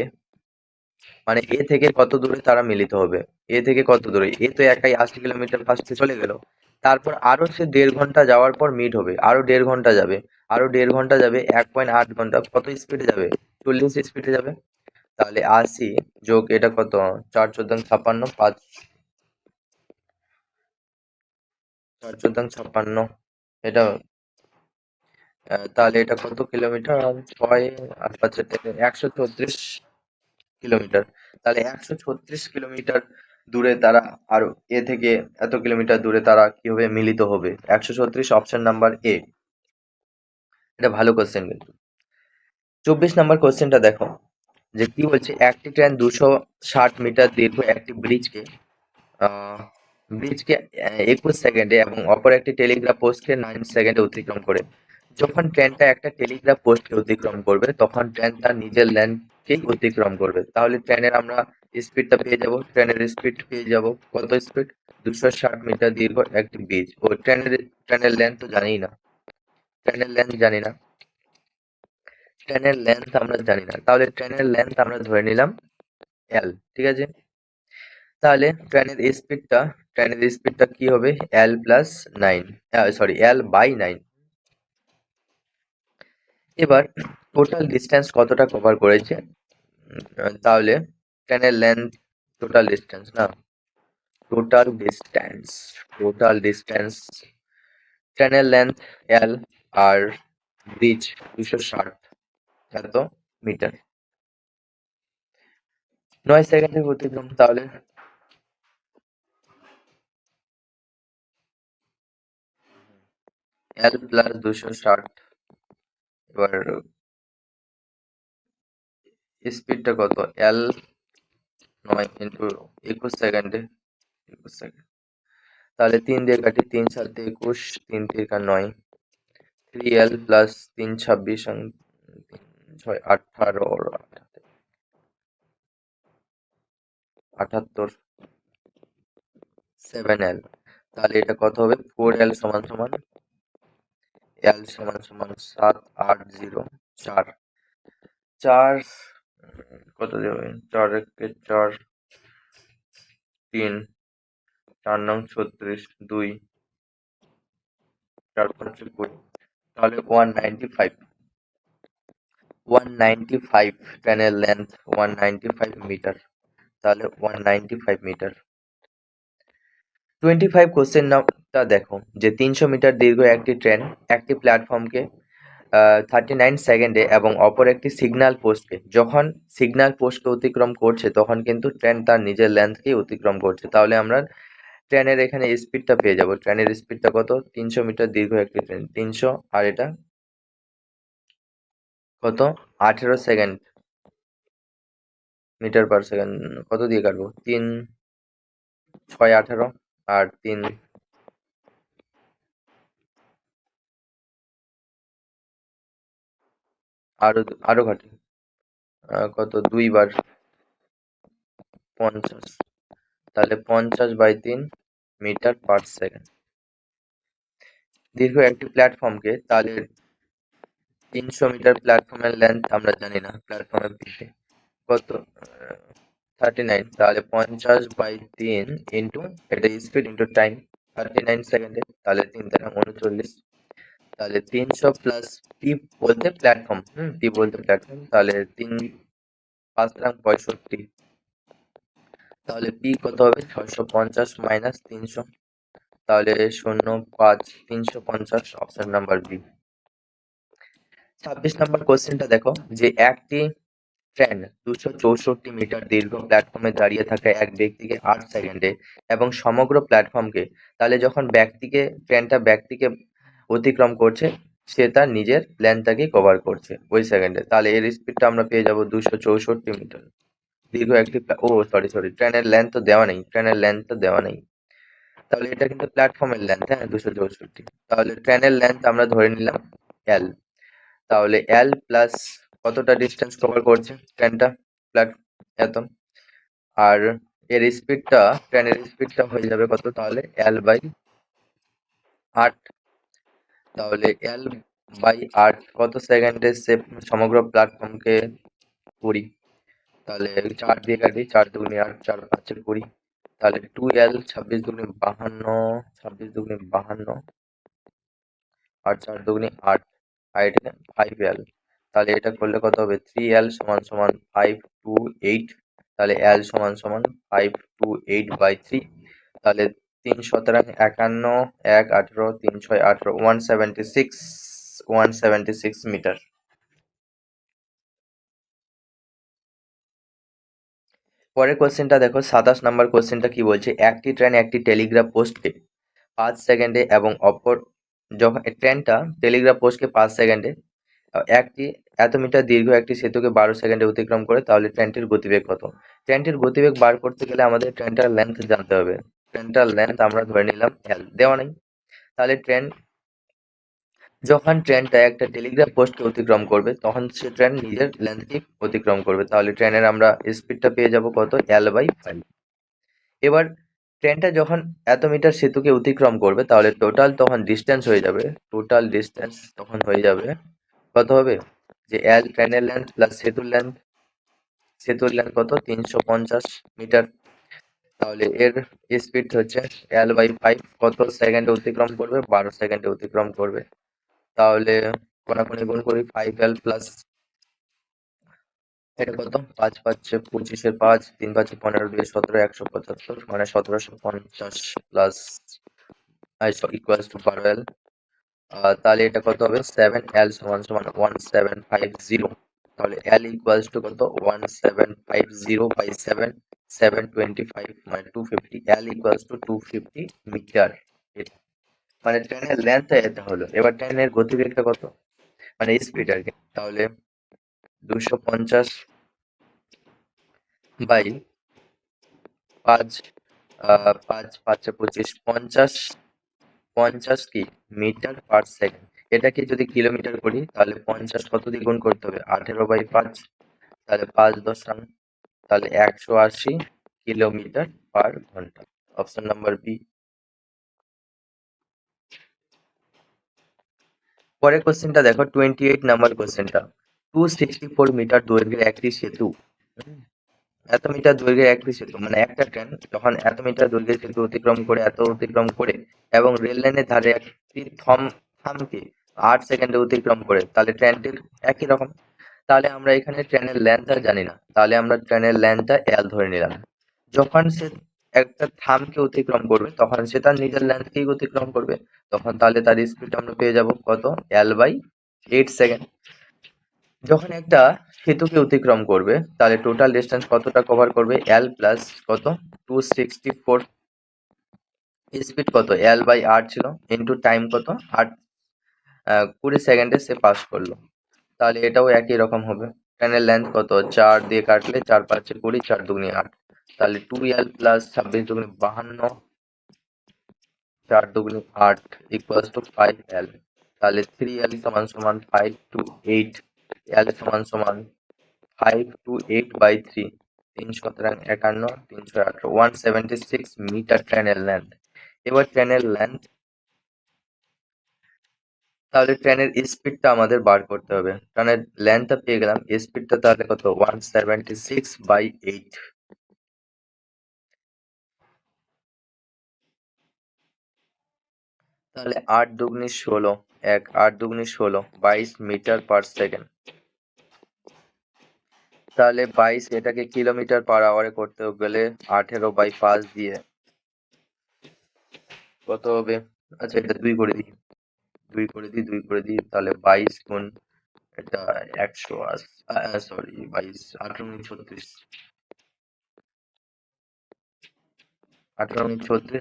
মানে এ থেকে কত দূরে তারা মিলিত হবে। এ থেকে কত দূরে? এ তো একাই 80 কিলোমিটার ফার্স্টে চলে গেল, তারপর আরো সে 1.5 ঘন্টা যাওয়ার পর মিট হবে, আরো 1.5 ঘন্টা যাবে, আরো 1.5 ঘন্টা যাবে, 1.8 ঘন্টা, কত স্পিডে যাবে? 40 স্পিডে যাবে। তাহলে 80 যোগ এটা কত? 4 14 56, 5 4 14 56, এটা তাহলে এটা কত কিলোমিটার? 6 আর 5 136 কিলোমিটার। তাহলে 136 কিলোমিটার দূরে তারা, আর এ থেকে এত কিলোমিটার দূরে তারা কিভাবে মিলিত হবে? 136, অপশন নাম্বার এ। এটা ভালো কোশ্চেন কিন্তু। 24 নাম্বার কোশ্চেনটা দেখো, যে কি বলছে, একটি ট্রেন 260 মিটার দীর্ঘ একটি আহ, ব্রিজকে 21 সেকেন্ডে এবং অপর একটি টেলিগ্রাফ পোস্টকে 9 সেকেন্ডে অতিক্রম করে। যখন ট্রেনটা একটা টেলিগ্রাফ পোস্টকে অতিক্রম করবে, তখন ট্রেন তার নিজের ল্যান্ডকেই অতিক্রম করবে। তাহলে ট্রেনের আমরা স্পিডটা পেয়ে যাব, ট্রেনের স্পিড পেয়ে যাব, কত স্পিড? 260 মিটার দীর্ঘ একটি ব্রিজ, ও ট্রেনের লেন্থ তো জানি না, ট্রেনের লেন্থ জানি না, ট্রেনের লেন্থ আমরা জানি না, তাহলে ট্রেনের লেন্থ আমরা ধরে নিলাম এল, ঠিক আছে। তাহলে ট্রেনের স্পিডটা কি হবে? এল প্লাস 9, সরি এল বাই 9। এবার টোটাল ডিস্টেন্স কতটা কভার করেছে? তাহলে ট্রেনের লেন্থ টোটাল ডিস্টেন্স না, টোটাল ডিস্টেন্স ট্রেনের লেন্থ এল আর ব্রিজ 260 এত মিটার, 9 সেকেন্ডে অতিক্রম। তাহলে এল প্লাস 260, এবার স্পিডটা কত, এল 9 ইন্টু 21 সেকেন্ডে, 21 সেকেন্ড, তাহলে 3 দিয়ে কাটি, 3 7 21, 3 3 9, 3L প্লাস 3 26 6 18 78, 7L, তাহলে এটা কত হবে, 4L সমান সমান L সমান সমান 780 4 4 কত দেবে, 4 একে 4, 3 4 নং 36, 2 4 5 20, তাহলে 195 ট্রেনের লেন্থ 195 মিটার, তাহলে 195 মিটার। 25 কোশ্চেনটা দেখো, যে 300 মিটার দীর্ঘ একটি ট্রেন একটি প্ল্যাটফর্মকে 39 সেকেন্ডে এবং অপর একটি সিগন্যাল পোস্টকে, যখন সিগন্যাল পোস্টকে অতিক্রম করছে তখন কিন্তু ট্রেন তার নিজের লেন্থকেই অতিক্রম করছে। তাহলে আমরা ট্রেনের এখানে স্পিডটা পেয়ে যাব, ট্রেনের স্পিডটা কত, 300 মিটার দীর্ঘ একটি ট্রেন, 300 আর এটা কত, 18 সেকেন্ড মিটার পার সেকেন্ড, কত দিয়ে কাটবো, 3 6 18 আর 3 আরো আরো ঘাটে, কত 2 বার 50, তাহলে 50/3 মিটার পার সেকেন্ড। দীর্ঘ একটি প্ল্যাটফর্মকে, তাহলে 300 মিটার প্ল্যাটফর্মের লেন্থ আমরা জানি না, প্ল্যাটফর্মের পিঠে কত, 39, তাহলে 50/3 ইন্টু এটা স্পিড ইন্টু টাইম 39 সেকেন্ডে, তাহলে 3 3 39, তাহলে 300 প্লাস পি বলতে প্ল্যাটফর্ম, পি বলতে প্ল্যাটফর্ম, তাহলে 3 5 65, তাহলে পি কত হবে, 650 মাইনাস 300, তাহলে 0 5 350, অপশন নাম্বার বি। 26 নম্বর কোশ্চেনটা দেখো, যে একটি ট্রেন 264 মিটার দীর্ঘ প্ল্যাটফর্মে দাঁড়িয়ে থাকা এক ব্যক্তিকে 8 সেকেন্ডে এবং সমগ্র প্ল্যাটফর্মকে, তাহলে যখন ট্রেনটা ব্যক্তিকে অতিক্রম করছে সে তার নিজের লেন্থটাকে কভার করছে ওই সেকেন্ডে, তাহলে এর স্পিডটা আমরা পেয়ে যাবো 264 মিটার দীর্ঘ একটি সরি ট্রেনের লেন্থ তো দেওয়া নেই, তাহলে এটা কিন্তু প্ল্যাটফর্মের লেন্থ, হ্যাঁ 264, তাহলে ট্রেনের লেন্থ আমরা ধরে নিলাম এল, তাহলে এল প্লাস কতটা ডিস্টেন্স কভার করছে ট্রেনটা, প্ল্যাট এত, আর এর স্পিডটা, ট্রেনের স্পিডটা হয়ে যাবে কত, তাহলে L/8, তাহলে L/8 কত সেকেন্ডে সে সমগ্র প্ল্যাটফর্মকে 20, তাহলে 4 দিয়ে কাটি, 4 দুগুণে 8, 4 5 20, তাহলে 2L 26 দুগুণে 52, 26 দুগুণে 52 আর 4 দুগুণে 8, আর এটা 5L, তাহলে এটা করলে কত হবে, 3L সমান সমান 528, তাহলে L সমান সমান 528/3, তাহলে 3 সুতরাং 51 1 18 3 6 18 176 মিটার। পরের কোশ্চেনটা দেখো, 27 নম্বর কোশ্চেনটা কি বলছে, একটি ট্রেন একটি টেলিগ্রাফ পোস্টকে 5 সেকেন্ডে এবং অপর, যখন ট্রেনটা টেলিগ্রাফ পোস্টকে 5 সেকেন্ডে একটি এত মিটার দীর্ঘ একটি সেতুকে 12 সেকেন্ডে অতিক্রম করে, তাহলে ট্রেনটির গতিবেগ কত। ট্রেনটির গতিবেগ বার করতে গেলে আমাদের ট্রেনটার লেন্থ জানতে হবে, ট্রেনটার লেন্থ আমরা ধরে নিলাম এল, দেওয়া নেই, তাহলে যখন ট্রেনটা একটা টেলিগ্রাফ পোস্টকে অতিক্রম করবে তখন সে ট্রেন নিজের লেন্থকে অতিক্রম করবে, তাহলে ট্রেনের আমরা স্পিডটা পেয়ে যাব কত, L/5। এবার ট্রেনটা যখন এত মিটার সেতুকে অতিক্রম করবে তাহলে টোটাল ডিস্টেন্স তখন হয়ে যাবে কত হবে, যে এল ট্রেনের লেন্থ প্লাস সেতুর লেন্থ কত, 350 মিটার, তাহলে এর স্পিড হচ্ছে L/5 কত সেকেন্ডে অতিক্রম করবে, 12 সেকেন্ডে অতিক্রম করবে, তাহলে কোনাকুনি গুণ করি, 5L প্লাস এটা কত? 5 5 25 5 3 5 15 2 17 175 মানে 1750 প্লাস ইকুয়ালস টু 12L। তাহলে এটা কত হবে? 7L সমান সমান 1750। তাহলে L ইকুয়ালস টু কত? 1750 বাই 7, 725 মানে 250। L equals to 250 metre. মানে ট্রেনের লেন্থ এটা হলো। এবার ট্রেনের গতিবেগটা কত? মানে স্পিড আর কি। তাহলে 250 বাই 5, 5 5 25 50, 50 কি মিটার পার সেকেন্ড। এটাকে যদি কিলোমিটার করি তাহলে 50 কত দিয়ে গুণ করতে হবে? 18/5। তাহলে 5 10 তাহলে 180 কিলোমিটার পার ঘন্টা। Option number B. পরের কোশ্চেনটা দেখো, 28 নাম্বার কোশ্চেনটা। 264 মিটার দৈর্ঘ্যের একটি সেতু, এত মিটার দৈর্ঘ্যের একটি সেতু মানে একটা ট্রেন যখন এত মিটার দৈর্ঘ্যের সেতু অতিক্রম করে এবং রেল লাইনের ধারে একটি থামকে 8 সেকেন্ডে অতিক্রম করে, তাহলে ট্রেনটির একই রকম। তাহলে আমরা এখানে ট্রেনের লেন্থটা জানি না, তাহলে আমরা ট্রেনের লেন্থটা এল ধরে নিলাম। যখন সে একটা থামকে অতিক্রম করবে তখন সে তার নিজের লেন্থকেই অতিক্রম করবে, তখন তাহলে তার স্পিড আমরা পেয়ে যাব কত? L/8 second. যখন একটা সেতুকে অতিক্রম করবে তাহলে টোটাল ডিস্টেন্স কতটা কভার করবে? L প্লাস কত? 264। স্পিড কত? L/8 ছিল, ইন্টু টাইম কত? 20 সেকেন্ডে সে পাস করলো। তাহলে এটাও একই রকম হবে। ট্রেনের লেন্থ কত? 4 দিয়ে কাটলে 4 5 20, 4 2 8। তাহলে 2L plus 26 2 52, 4 2 8 equals to 5L। তাহলে 3L সমান সমান 5 to 8, L সমান সমান 5 to 8 by 3, 351, 318, 176 মিটার ট্রেনের লেন্থ। এবার ট্রেনের লেন্থ, তাহলে ট্রেনের স্পিডটা আমাদের বার করতে হবে। ট্রেনের লেন্থটা পেয়ে গেলাম, স্পিডটা তাহলে কত? 176/8। তাহলে 8 দুগুনি 16, 8 দুগুনি 16, 22 মিটার পার সেকেন্ড। তাহলে 22, এটাকে কিলোমিটার পার আওয়ারে করতে গেলে 18/5 দিয়ে কত হবে? আচ্ছা এটা 2 করে দিই, 2 করে দিই, তাহলে 22 গুণ এটা 180, সরি 22, 18 36,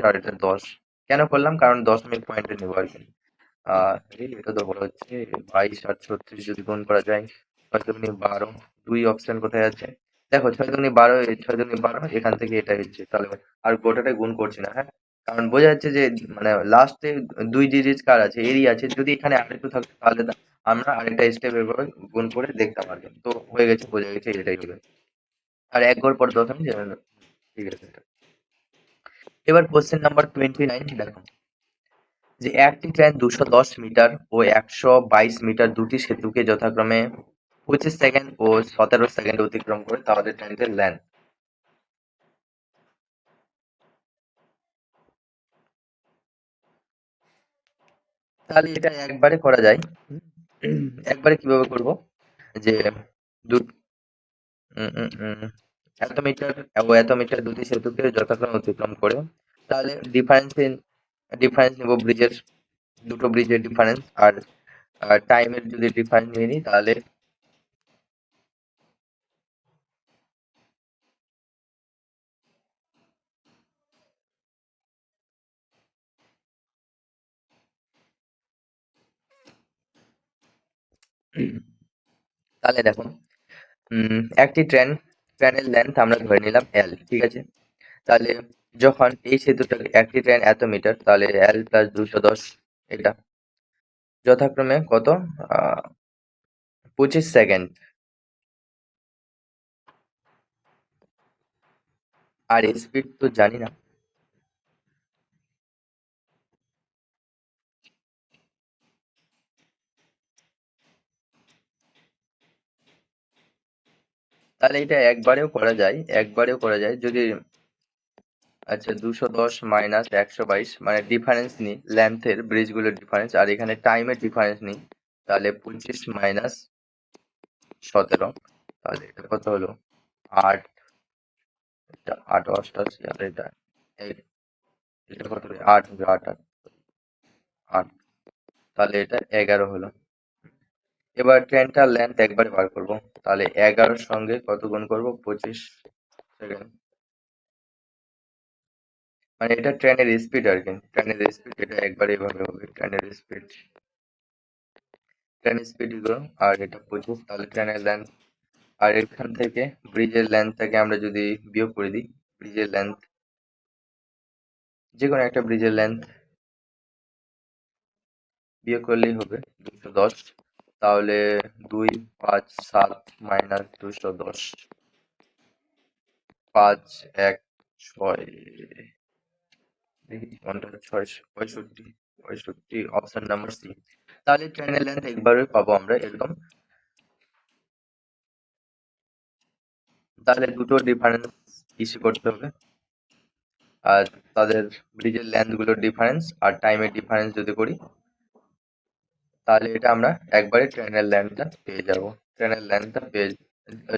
আর এটা 10। কেন করলাম? কারণ দশমিক পয়েন্টে নেবো আর কি। এটা তো বলা হচ্ছে 22 আর 36 যদি গুণ করা যায়, 6 দুগুনি 12, 2 অপশন কোথায় আছে? দেখো 6 দুগুনি 12, 6 দুগুনি 12, এখান থেকে এটা হচ্ছে, তাহলে আর গোটাটাই গুণ করছি না, হ্যাঁ। কারণ বোঝা যাচ্ছে যে মানে লাস্টে 2 ডিজিট কার আছে? এরই আছে। যদি এখানে আরেকটু থাকতো তাহলে আমরা আরেকটা স্টেপ এভাবে গুণ করে দেখতাম আর কি। তো হয়ে গেছে, বোঝা গেছে এটাই হবে। আর এক ঘর পর 10 আমি জেনে নেব। ঠিক আছে। এবার কোশ্চেন নাম্বার 29 দেখো, যে একটি ট্রেন 210 মিটার ও 122 মিটার দুটি সেতুকে যথাক্রমে 25 সেকেন্ড ও 17 সেকেন্ডে অতিক্রম করে, তাহলে ট্রেনটির লেন্থ। তাহলে এটা একবারে করা যায়। একবারে কিভাবে করব? যে দু উম, উম, উম, এত মিটার ও এত মিটার দুটি সেতুকে যথাক্রমে অতিক্রম করে, তাহলে ডিফারেন্স নিব ব্রিজের, দুটো ব্রিজের ডিফারেন্স। আর টাইমের যদি ডিফারেন্স নিয়ে নিই তাহলে তাহলে দেখো, একটি ট্রেনের লেন্থ আমরা ধরে নিলাম L, ঠিক আছে। তাহলে যখন এই সেতুটা, একটি ট্রেন এত মিটার, তাহলে L প্লাস 210, এটা যথাক্রমে কত? 25 সেকেন্ড। আর স্পিড তো জানি না, তাহলে এটা একবারেও করা যায় যদি, আচ্ছা 210 মাইনাস 122 মানে ডিফারেন্স নিই, লেন্থের ব্রিজগুলোর ডিফারেন্স, আর এখানে টাইমের ডিফারেন্স নিই, তাহলে 25 মাইনাস 17, তাহলে এটা কত হলো 8, এটা 8 অষ্টাশি, আর এটা কত হবে 8 হবে, 8 8 8, তাহলে এটা 11 হলো। এবার ট্রেনটার লেন্থ একবারে বার করব, তাহলে 11 সঙ্গে কত গুণ করব 25 সেকেন্ড, মানে এটা ট্রেনের স্পিড আর কি, ট্রেনের স্পিড এটা একবারে এভাবে হবে, ট্রেনের স্পিড এগুলো, আর এটা 25, তাহলে ট্রেনের লেন্থ। আর এখান থেকে ব্রিজের লেন্থটাকে আমরা যদি বিয়োগ করে দিই, ব্রিজের লেন্থ, যে কোনো একটা ব্রিজের লেন্থ বিয়োগ করলেই হবে 210, তাহলে 2 5 7 মাইনাস 210, 5 1 6, দেখি কোনটা, 65, 65, অপশন নাম্বার সি। তাহলে ট্রেনের লেন্থ একবারে পাবো আমরা এরকম। তাহলে দুটো ডিফারেন্স ইস্যু করতে হবে, আর তাদের ব্রিজের লেন্থ গুলোর ডিফারেন্স আর টাইমের ডিফারেন্স যদি করি, তাহলে এটা আমরা একবারে ট্রেনের লেন্থটা পেয়ে যাব, ট্রেনের লেন্থটা পেয়ে,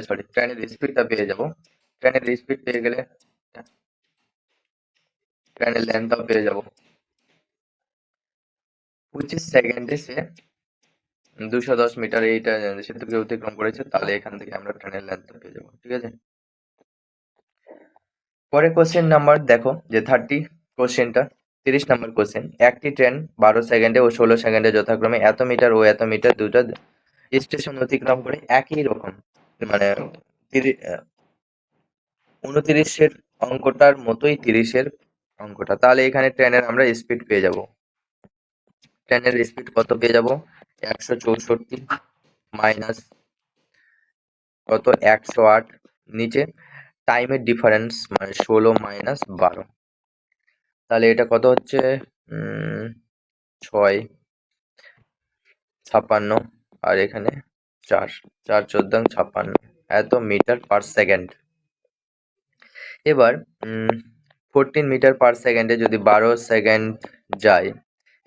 সরি, ট্রেনের স্পিডটা পেয়ে যাব। ট্রেনের স্পিড পেয়ে গেলে ট্রেনের লেন্থটাও পেয়ে যাব। 25 সেকেন্ডে সে 210 মিটার এইটা সেতুকে অতিক্রম করেছে, তাহলে এখান থেকে আমরা ট্রেনের লেন্থটা পেয়ে যাবো, ঠিক আছে। পরে কোশ্চেন নাম্বার দেখো, যে 30 কোশ্চেনটা, 30 নাম্বার কোশ্চেন। একটি ট্রেন 12 সেকেন্ডে ও 16 সেকেন্ডে যথাক্রমে এত মিটার ও এত মিটার দুটো স্টেশন অতিক্রম করে একই রকম, মানে 29-এর অঙ্কটার মতোই 30-এর অঙ্কটা। তাহলে এখানে ট্রেনের আমরা স্পিড পেয়ে যাব, ট্রেনের স্পিড কত পেয়ে যাব, 164 মাইনাস কত 108, নিচে টাইমের ডিফারেন্স মানে 16 মাইনাস 12, তাহলে এটা কত হচ্ছে 6 56, আর এখানে 4 4 14 56, এত মিটার পার সেকেন্ড। এবার 14 মিটার পার সেকেন্ডে যদি 12 সেকেন্ড যায়,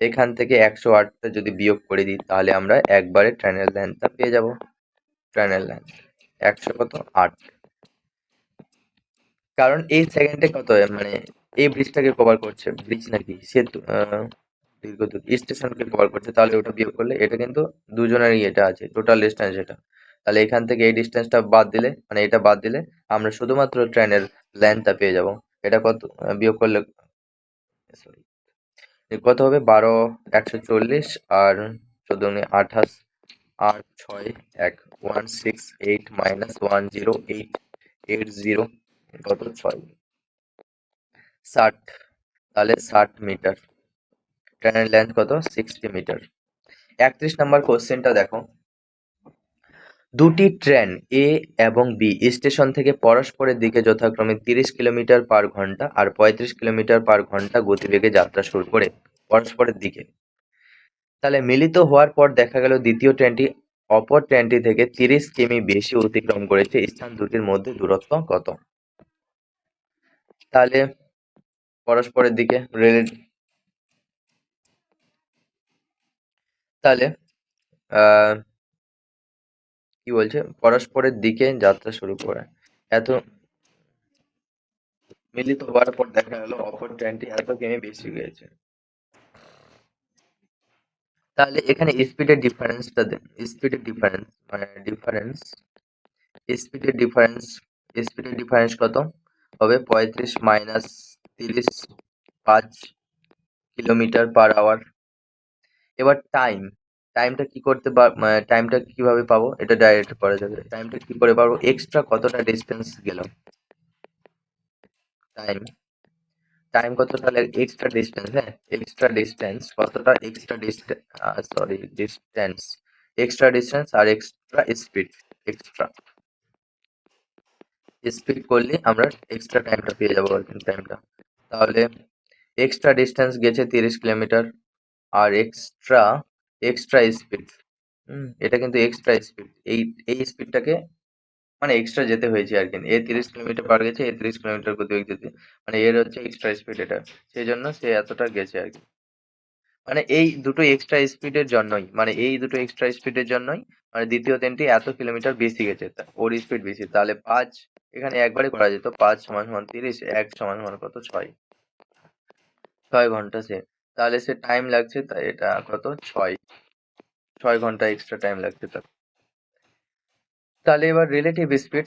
এখান থেকে 108টা যদি বিয়োগ করে দিই, তাহলে আমরা একবারে ট্রেনের লেন্থটা পেয়ে যাব। ট্রেনের লেন্থ 108, কারণ এই সেকেন্ডে কত, মানে এই ব্রিজটাকে কভার করছে, ব্রিজ নাকি সেতু, দীর্ঘদূর স্টেশনকে কভার করছে, তাহলে ওটা বিয়োগ করলে এটা কিন্তু দুজনেরই এটা আছে, টোটাল ডিস্টেন্স এটা। তাহলে এখান থেকে এই ডিস্টেন্সটা বাদ দিলে, মানে এটা বাদ দিলে আমরা শুধুমাত্র ট্রেনের লেন্থটা পেয়ে যাব। এটা কত বিয়োগ করলে, সরি, কত হবে 12 140, আর 14 28, 8 6 1 168 মাইনাস 108 80, কত 6 60, তাহলে 60 মিটার। ট্রেনের লেন্থ কত 60 মিটার। 31 নম্বর কোশ্চেনটা দেখো, দুটি ট্রেন এ এবং বি স্টেশন থেকে পরস্পরের দিকে যথাক্রমে 30 কিলোমিটার পার ঘন্টা আর 35 কিলোমিটার পার ঘন্টা গতিবেগে যাত্রা শুরু করে পরস্পরের দিকে। তাহলে মিলিত হওয়ার পর দেখা গেল দ্বিতীয় ট্রেনটি অপর ট্রেনটি থেকে 30 কিমি বেশি অতিক্রম করেছে, স্থান দুটির মধ্যে দূরত্ব কত? তাহলে পরস্পরের দিকে তাহলে আহ কি বলছে, পরস্পরের দিকে যাত্রা শুরু করে, এত মিলিত হওয়ার পর দেখা গেল অপর ট্রেনটি এত কিমি বেশি গিয়েছে। তাহলে এখানে স্পিডের ডিফারেন্সটা দেন, স্পিডের ডিফারেন্স মানে স্পিডের ডিফারেন্স কত হবে, 35 মাইনাস 30, 5 কিলোমিটার পার আওয়ার। এবার টাইমটা কি করতে টাইমটা কিভাবে পাবো, এটা ডাইরেক্ট করা যাবে। টাইমটা কি করে পাবো, এক্সট্রা কতটা ডিস্টেন্স গেল, টাইম টাইম কত, তাহলে এক্সট্রা ডিস্টেন্স, হ্যাঁ এক্সট্রা ডিস্টেন্স কতটা, এক্সট্রা ডিস্টেন্স আর এক্সট্রা স্পিড করলে আমরা এক্সট্রা টাইমটা পেয়ে যাবো, টাইমটা। তাহলে এক্সট্রা ডিস্টেন্স গেছে 30 কিলোমিটার, আর এক্সট্রা স্পিড, এটা কিন্তু এক্সট্রা স্পিড, এই স্পিডটাকে মানে এক্সট্রা যেতে হয়েছে আর কি, এ 30 কিলোমিটার পার গেছে, এ 30 কিলোমিটার গতিবেগ যেতে, মানে এর হচ্ছে এক্সট্রা স্পিড এটা, সেই জন্য সে এতটা গেছে আর কি। মানে এই দুটো এক্সট্রা স্পিডের জন্যই মানে দ্বিতীয় ট্রেনটি এত কিলোমিটার বেশি গেছে, ওর স্পিড বেশি। তাহলে 5 এখানে একবারে করা যেত, 5 সমান সমান 30, 1 সমান সমান কত 6, 6 ঘন্টা সে, তাহলে সে টাইম লাগছে, তাই এটা কত 6 ঘন্টা এক্সট্রা টাইম লাগছে তার। তাহলে এবার রিলেটিভ স্পিড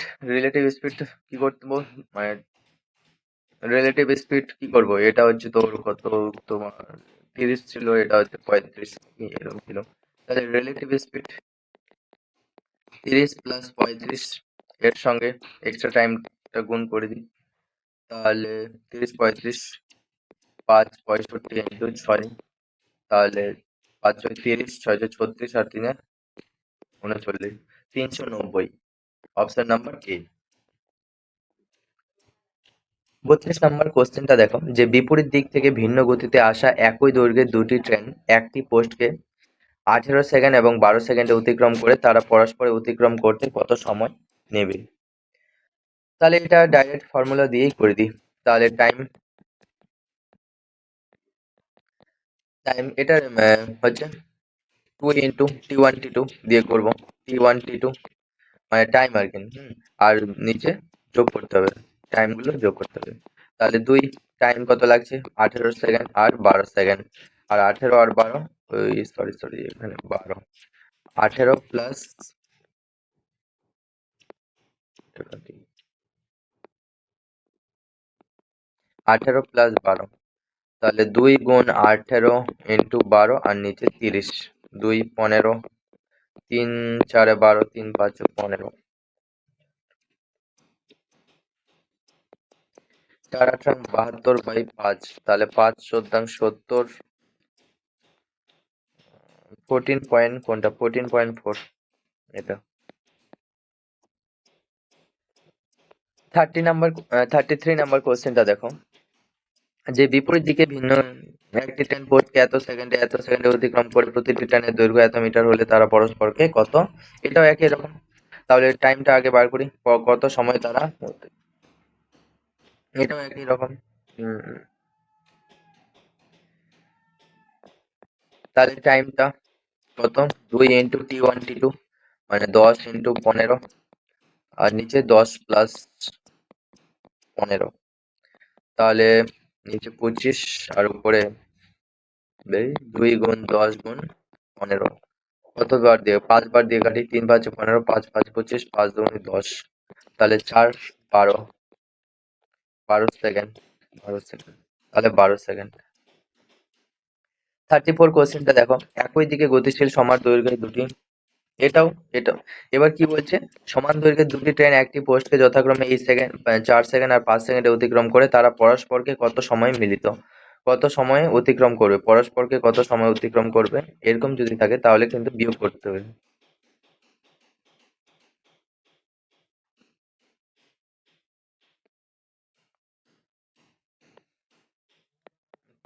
কি করতে মানে রিলেটিভ স্পিড কি করব, এটা হচ্ছে তোর কত, তোমার 30 ছিল, এটা হচ্ছে 35 এরকম ছিল। তাহলে রিলেটিভ স্পিড 30 প্লাস 35 এর সঙ্গে এক্সট্রা টাইমটা গুণ করে দিই, তাহলে 30 35 5 65 ইন্টু 6, তাহলে 5 6 30, 6 6 36 আর 3 39, 390। Option number A. 32 নম্বর কোশ্চেনটা দেখো, যে বিপরীত দিক থেকে ভিন্ন গতিতে আসা একই দৈর্ঘ্যের দুটি ট্রেন একটি পোস্টকে 18 সেকেন্ড এবং 12 সেকেন্ডে অতিক্রম করে তারা পরস্পর অতিক্রম করতে কত সময় নেবে? তাহলে এটা ডাইরেক্ট ফর্মুলা দিয়েই করে দিই। তাহলে টাইম টাইম এটা হচ্ছে 2 ইন্টু T1 T2 দিয়ে করবো। T1 T2 মানে টাইম আর কি, আর নিচে যোগ করতে হবে, টাইমগুলো যোগ করতে হবে। তাহলে 2 টাইম কত লাগছে 18 সেকেন্ড আর 12 সেকেন্ড, আর 18 আর 12, ওই সরি এখানে 12, 18 প্লাস 18 প্লাস 12, তাহলে 2 গুণ 18 ইন্টু 12 আর নিচে 30, 2 15, 3 4 12, 3 5 15, 4 8 72 বাই 5, তাহলে 5 14 70, 14 পয়েন্ট কোনটা 14.4 এটা। 33 নাম্বার কোশ্চেনটা দেখো, যে বিপরীত দিকে ভিন্ন একটি ট্রেন পোস্টকে এত সেকেন্ডে অতিক্রম করে প্রতিটি ট্রেনের দৈর্ঘ্য এত মিটার হলে তারা পরস্পরকে কত, এটাও একই রকম। তাহলে টাইমটা আগে বার করি, কত সময় তারা, এটাও একই রকম। উম, তাহলে টাইমটা কত 2 ইন্টু T1 T2 মানে 10 ইন্টু 15, আর নিচে 10 প্লাস 15, তাহলে নিচে 25 আর উপরে 2 গুণ 10 গুণ 15, কতবার দিয়ে 5 বার দিয়ে কাটি, 3 5 15, 5 5 25, 5 2 10, তাহলে 4 12, 12 সেকেন্ড, 12 সেকেন্ড, তাহলে 12 সেকেন্ড। 34 কোশ্চেনটা দেখো, একই দিকে গতিশীল সমান দৈর্ঘ্যের দুটি, এটাও এবার কি বলছে, সমান দৈর্ঘ্যের দুটি ট্রেন একটি পোস্টকে যথাক্রমে 4 সেকেন্ড আর 5 সেকেন্ডে অতিক্রম করে তারা পরস্পরকে কত সময়ে অতিক্রম করবে, পরস্পরকে কত সময় অতিক্রম করবে, এরকম যদি থাকে তাহলে কিন্তু বিয়োগ করতে হবে।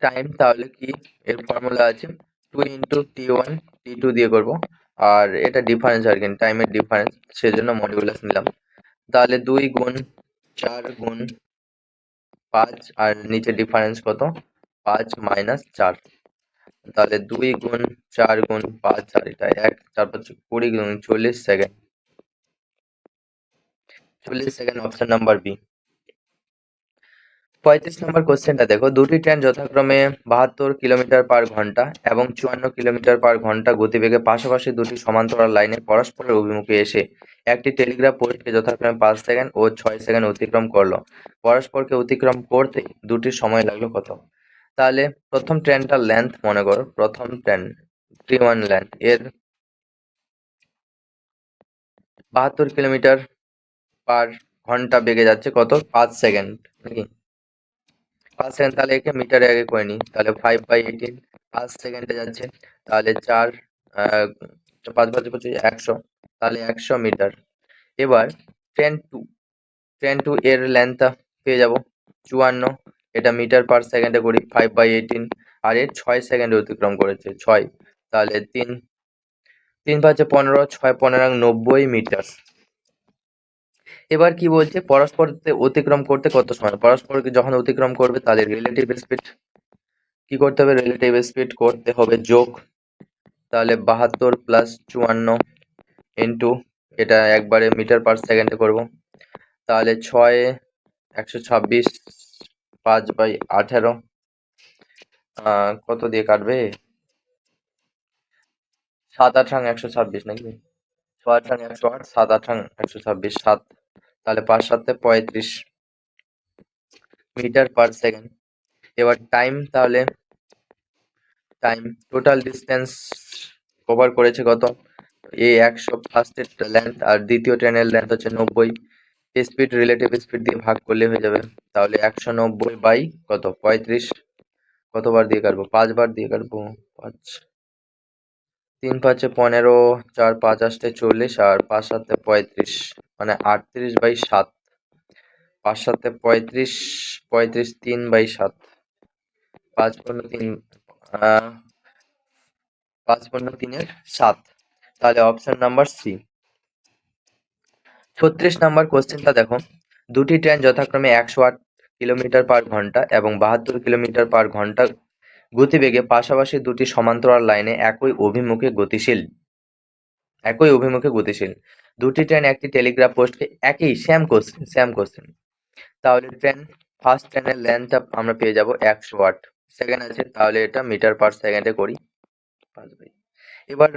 টাইম তাহলে কি, এর ফর্মুলা আছে 2 ইন্টু T1 T2 দিয়ে করব, আর এটা ডিফারেন্স আর কি, টাইমের ডিফারেন্স, সেজন্য মডিউলাস নিলাম। তাহলে 2 গুণ 4 গুণ 5 আর নিচে ডিফারেন্স কত 5 মাইনাস 4, তাহলে 2 গুণ 4 গুণ 5 আর এটা 1 4 5 20 গুণ 40 second, 40 second, option number B. 35 number কোশ্চেনটা দেখো, দুটি ট্রেন যথাক্রমে 72 কিলোমিটার পার ঘন্টা এবং 54 কিলোমিটার পার ঘন্টা গতিবেগে পাশাপাশি দুটি সমান্তরাল লাইনে পরস্পরের অভিমুখে এসে একটি টেলিগ্রাফ পোস্টকে যথাক্রমে 5 সেকেন্ড ও 6 সেকেন্ড অতিক্রম করলো। পরস্পরকে অতিক্রম করতে দুটির সময় লাগলো কত? তাহলে প্রথম ট্রেনটার লেন্থ মনে করো, প্রথম ট্রেন T1 লেন্থ এর 72 কিলোমিটার পার ঘন্টা বেগে যাচ্ছে কত 5 সেকেন্ড নাকি 5 সেকেন্ড, তাহলে একে মিটারে আগে করে নিই, তাহলে 5/18 5 সেকেন্ডে যাচ্ছে, তাহলে 4 5 5 25 100, তাহলে 100 মিটার। এবার ট্রেন টু ট্রেন টু এর লেন্থ পেয়ে যাব 54, এটা মিটার পার সেকেন্ডে করি 5/18, আর এর 6 সেকেন্ডে অতিক্রম করেছে 6, তাহলে 3 3 5 15, 6 15 90 মিটার। এবার কি বলছে, পরস্পরকে অতিক্রম করতে কত সময়, পরস্পরকে যখন অতিক্রম করবে তাহলে রিলেটিভ স্পিড কি করতে হবে, রিলেটিভ স্পিড করতে হবে যোগ, তাহলে 72 প্লাস 54 ইন্টু, এটা একবারে মিটার পার সেকেন্ডে করবো, তাহলে 6 126, 5/18, কত দিয়ে কাটবে, 7 8 126 নাকি, 6 8 108, 7 8 126, 7, তাহলে 5 7 35 মিটার পার সেকেন্ড। এবার টাইম, তাহলে টাইম টোটাল ডিস্টেন্স কভার করেছে কত, এই 100 ফার্স্টের লেন্থ আর দ্বিতীয় ট্রেনের লেন্থ হচ্ছে 90, স্পিড রিলেটিভ স্পিড দিয়ে ভাগ করলে হয়ে যাবে, তাহলে 190 বাই কত 35, কতবার দিয়ে কাটবো, 5 বার দিয়ে কাটবো, 5 3 5 15, 4 5 8 40 আর 5 7 35, মানে 38/7, 5 7 35, 35 3/7, 5 15 3, 5 15 3 7, তাহলে অপশন নাম্বার সি। 36 নাম্বার কোশ্চেনটা দেখো, দুটি ট্রেন যথাক্রমে 108 কিলোমিটার পার ঘন্টা এবং 72 কিলোমিটার পার ঘন্টা গতিবেগে পাশাপাশি দুটি সমান্তরাল লাইনে একই অভিমুখে গতিশীল। দুটি ট্রেন একটি টেলিগ্রাফ পোস্টকে একই সেম কোশ্চেন। তাহলে ফার্স্ট ট্রেনের লেন্থ আমরা পেয়ে যাব 108 সেকেন্ড আছে, তাহলে এটা মিটার পার সেকেন্ডে করি। এবার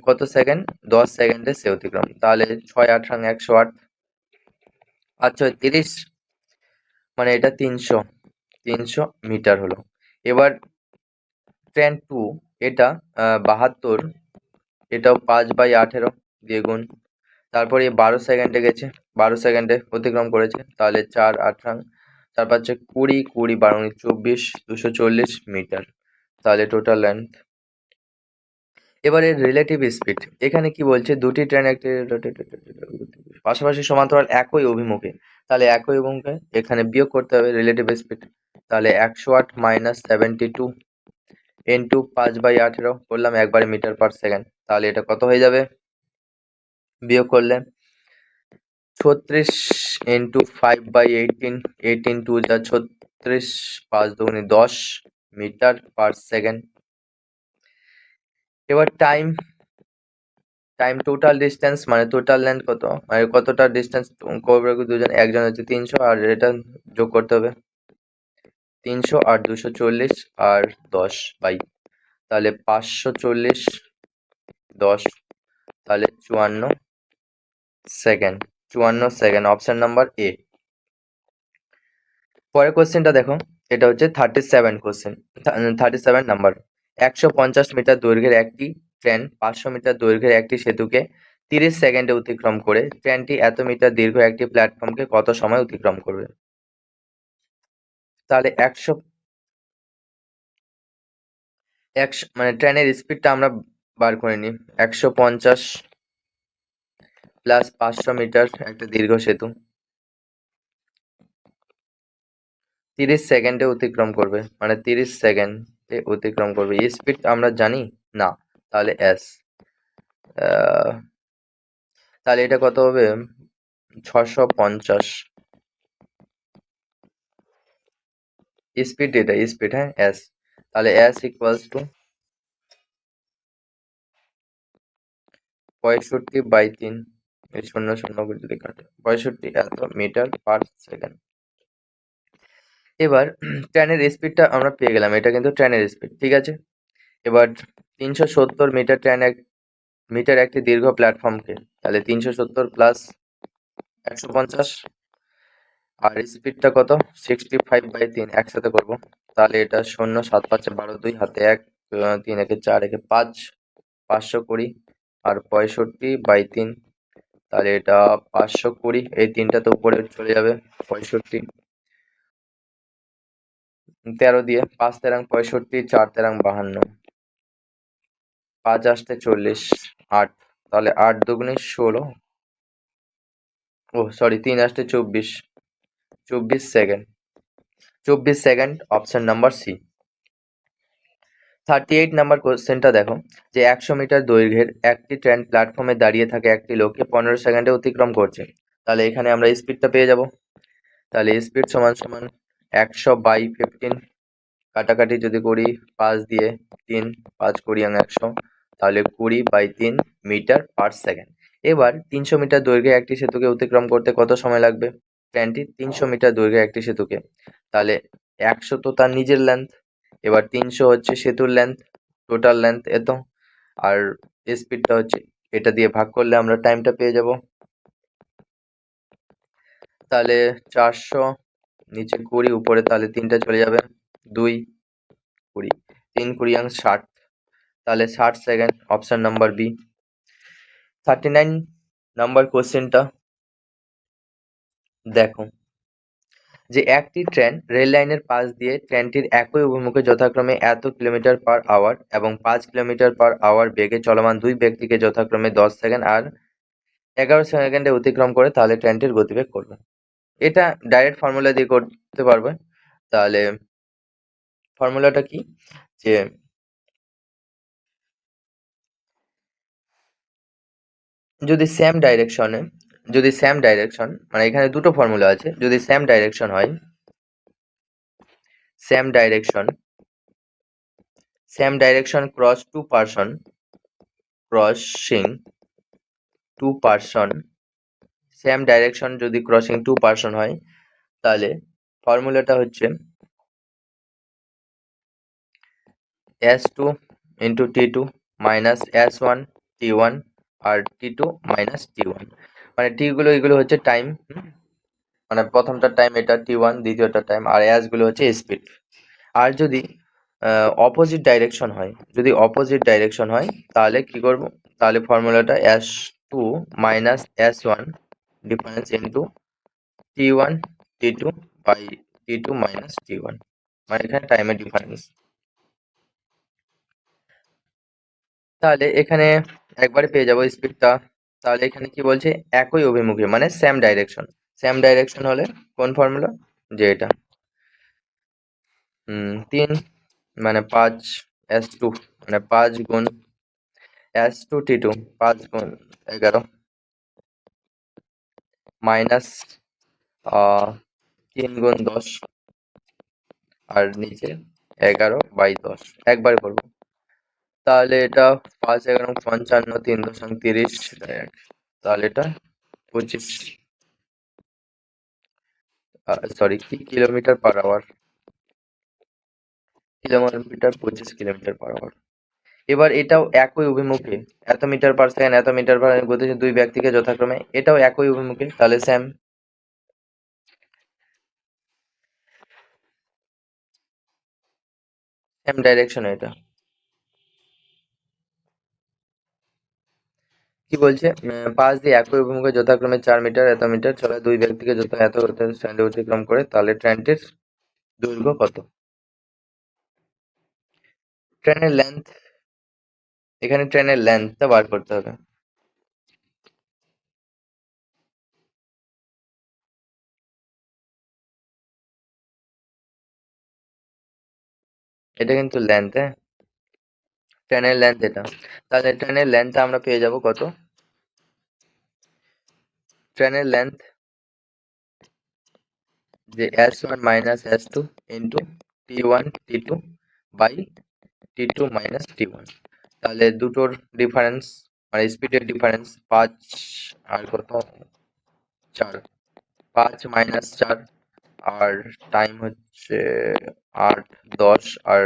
কত সেকেন্ড, 10 সেকেন্ডে সে অতিক্রম, তাহলে 6 8 108, 5 6 30, মানে এটা 300 মিটার হলো। এবার ট্রেন 2, এটা 72, এটাও 5/18 দিয়ে গুণ, তারপরে 12 সেকেন্ডে গেছে, 12 সেকেন্ডে অতিক্রম করেছে, তাহলে 4 8 4 5 20, 20 12 24, 240 মিটার, তাহলে টোটাল লেন্থ। এবারে রিলেটিভ স্পিড, এখানে কি বলছে, দুটি ট্রেন একটি পাশাপাশি সমান্তরাল একই অভিমুখে, তাহলে একই অভিমুখে এখানে বিয়োগ করতে হবে রিলেটিভ স্পিড, তাহলে 108 মাইনাস 72 ইন্টু 5/18 করলাম একবারে মিটার পার সেকেন্ড, তাহলে এটা কত হয়ে যাবে, বিয়োগ করলে 36 ইন্টু 5/18, 18 2 যা 36, 5 2 10 মিটার পার সেকেন্ড। এবার টাইম টোটাল ডিস্টেন্স, মানে টোটাল লেন্থ কত, মানে কতটা ডিস্টেন্স করবে দুজন, একজন হচ্ছে 300 আর এটা যোগ করতে হবে 300 আর 240 আর 10 বাই, তাহলে 540 10, তাহলে 54 সেকেন্ড, অপশন নাম্বার এ। পরের কোশ্চেনটা দেখো, এটা হচ্ছে 37 নাম্বার। 150 মিটার দৈর্ঘ্যের একটি ট্রেন 500 মিটার দৈর্ঘ্যের একটি সেতুকে 30 সেকেন্ডে অতিক্রম করে ট্রেনটি এত মিটার দীর্ঘ একটি প্ল্যাটফর্মকে কত সময় অতিক্রম করবে, তাহলে 100 মানে ট্রেনের স্পিডটা আমরা বার করে নিই, 150 প্লাস 500 মিটার একটা দীর্ঘ সেতু 30 সেকেন্ডে অতিক্রম করবে, মানে 30 সেকেন্ডে অতিক্রম করবে, স্পিড আমরা জানি না, তাহলে এস, তাহলে এটা কত হবে, 650 স্পিড, এটা স্পিড, হ্যাঁ এস, তাহলে এস ইকুয়ালস টু 65/3, এই 0 0 করে যদি কাটে 65 এত মিটার পার সেকেন্ড। এবার ট্রেনের স্পিডটা আমরা পেয়ে গেলাম, এটা কিন্তু ট্রেনের স্পিড, ঠিক আছে। এবার 370 মিটার মিটার একটি দীর্ঘ প্ল্যাটফর্মকে, তাহলে 370 প্লাস 150 আর স্পিডটা কত 65/3 একসাথে করবো, তাহলে এটা 0 7 5 12 2 হাতে 1 3 1 4 1 5, 520 আর 65/3, তাহলে এটা 520, এই তিনটা তো উপরে চলে যাবে, 65 13 দিয়ে 5 13 65, 4 13 52, 5 আসতে 40, 8, তাহলে 8 দুগুণে 16, ও সরি 3 আসতে 24 second, 24 second, option number C. 38 number কোশ্চেনটা দেখো, যে 100 মিটার দৈর্ঘ্যের একটি ট্রেন প্ল্যাটফর্মে দাঁড়িয়ে থাকে একটি লোককে 15 সেকেন্ডে অতিক্রম করছে, তাহলে এখানে আমরা স্পিডটা পেয়ে যাব, তাহলে স্পিড সমান সমান 100/15 কাটাকাটি যদি করি 5 দিয়ে 3, 5 কুড়ি 100, তাহলে 20/3 মিটার পার সেকেন্ড। এবার 300 মিটার দৈর্ঘ্যে একটি সেতুকে অতিক্রম করতে কত সময় লাগবে? ট্রেনটি 300 মিটার দৈর্ঘ্যে একটি সেতুকে, তাহলে 100 তো তার নিজের লেন্থ, এবার 300 হচ্ছে সেতুর লেন্থ, টোটাল লেন্থ এত, আর স্পিডটা হচ্ছে, এটা দিয়ে ভাগ করলে আমরা টাইমটা পেয়ে যাব। তাহলে 400, নিচে 20, উপরে তাহলে 3টা চলে যাবে, 2, 20, 3 কুড়ি 60, তাহলে 60 second, option number B. 39 number কোশ্চেনটা দেখো, যে একটি ট্রেন রেল লাইনের পাশ দিয়ে ট্রেনটির একই অভিমুখে যথাক্রমে এত কিলোমিটার পার আওয়ার এবং 5 কিলোমিটার পার আওয়ার বেগে চলমান দুই ব্যক্তিকে যথাক্রমে 10 সেকেন্ড আর 11 সেকেন্ডে অতিক্রম করে, তাহলে ট্রেনটির গতিবেগ করবে। এটা ডাইরেক্ট ফর্মুলা দিয়ে করতে পারবে। তাহলে ফর্মুলাটা কি, যে যদি সেম ডাইরেকশন, মানে এখানে দুটো ফর্মুলা আছে, যদি সেম ডাইরেকশন হয়, same direction crossing two person, same direction যদি ক্রসিং টু পারসন হয়, তাহলে ফর্মুলাটা হচ্ছে S2 into T2 minus S1 T1 আর T2 মাইনাস T1, মানে এগুলো হচ্ছে টাইম, মানে প্রথমটা টাইম এটা T1, দ্বিতীয়টা টাইম, আর S গুলো হচ্ছে স্পিড। আর যদি অপোজিট ডাইরেকশন হয়, তাহলে কি করব, তাহলে ফর্মুলাটা S2 minus S1 difference into T1 T2 by T2 minus T1, মানে এখানে টাইমের ডিফারেন্স। তাহলে এখানে একবারে পেয়ে যাবো স্পিডটা। তাহলে এখানে কি বলছে, একই অভিমুখে, মানে সেম ডাইরেকশন হলে কোন ফর্মুলা, যে এটা 3 মানে 5 S2, মানে 5 গুণ S2 T2, 5 গুণ 11 মাইনাস 3 গুণ 10 আর নিচে 11/10, একবার করবো। তাহলে এটা 5 11 55, 3 দশমিক 30, তাহলে এটা 25, সরি কি kilometre per hour, 25 kilometre per hour. এবার এটাও একই অভিমুখে, এত মিটার পার সেকেন্ড এত মিটার পার গতিতে দুই ব্যক্তিকে যথাক্রমে, এটাও একই অভিমুখে, তাহলে সেম ডাইরেকশন। এটা কি বলছে, 5 দিয়ে একই অভিমুখে যথাক্রমে 4 মিটার এত মিটার চলে দুই ব্যক্তিকে এত স্ট্যান্ডে অতিক্রম করে, তাহলে ট্রেনটির দৈর্ঘ্য কত? ট্রেনের লেন্থ, এখানে ট্রেনের লেন্থটা বার করতে হবে। এটা কিন্তু লেন্থ, হ্যাঁ, ট্রেনের লেন্থ এটা। তাহলে ট্রেনের লেন্থটা আমরা পেয়ে যাব কত, ট্রেনের লেন্থ যে S1 minus S2 into T1 T2 by T2 minus T1, তাহলে দুটোর ডিফারেন্স, মানে স্পিডের ডিফারেন্স 5 আর কত 4, 5 মাইনাস 4, আর টাইম হচ্ছে 8 10, আর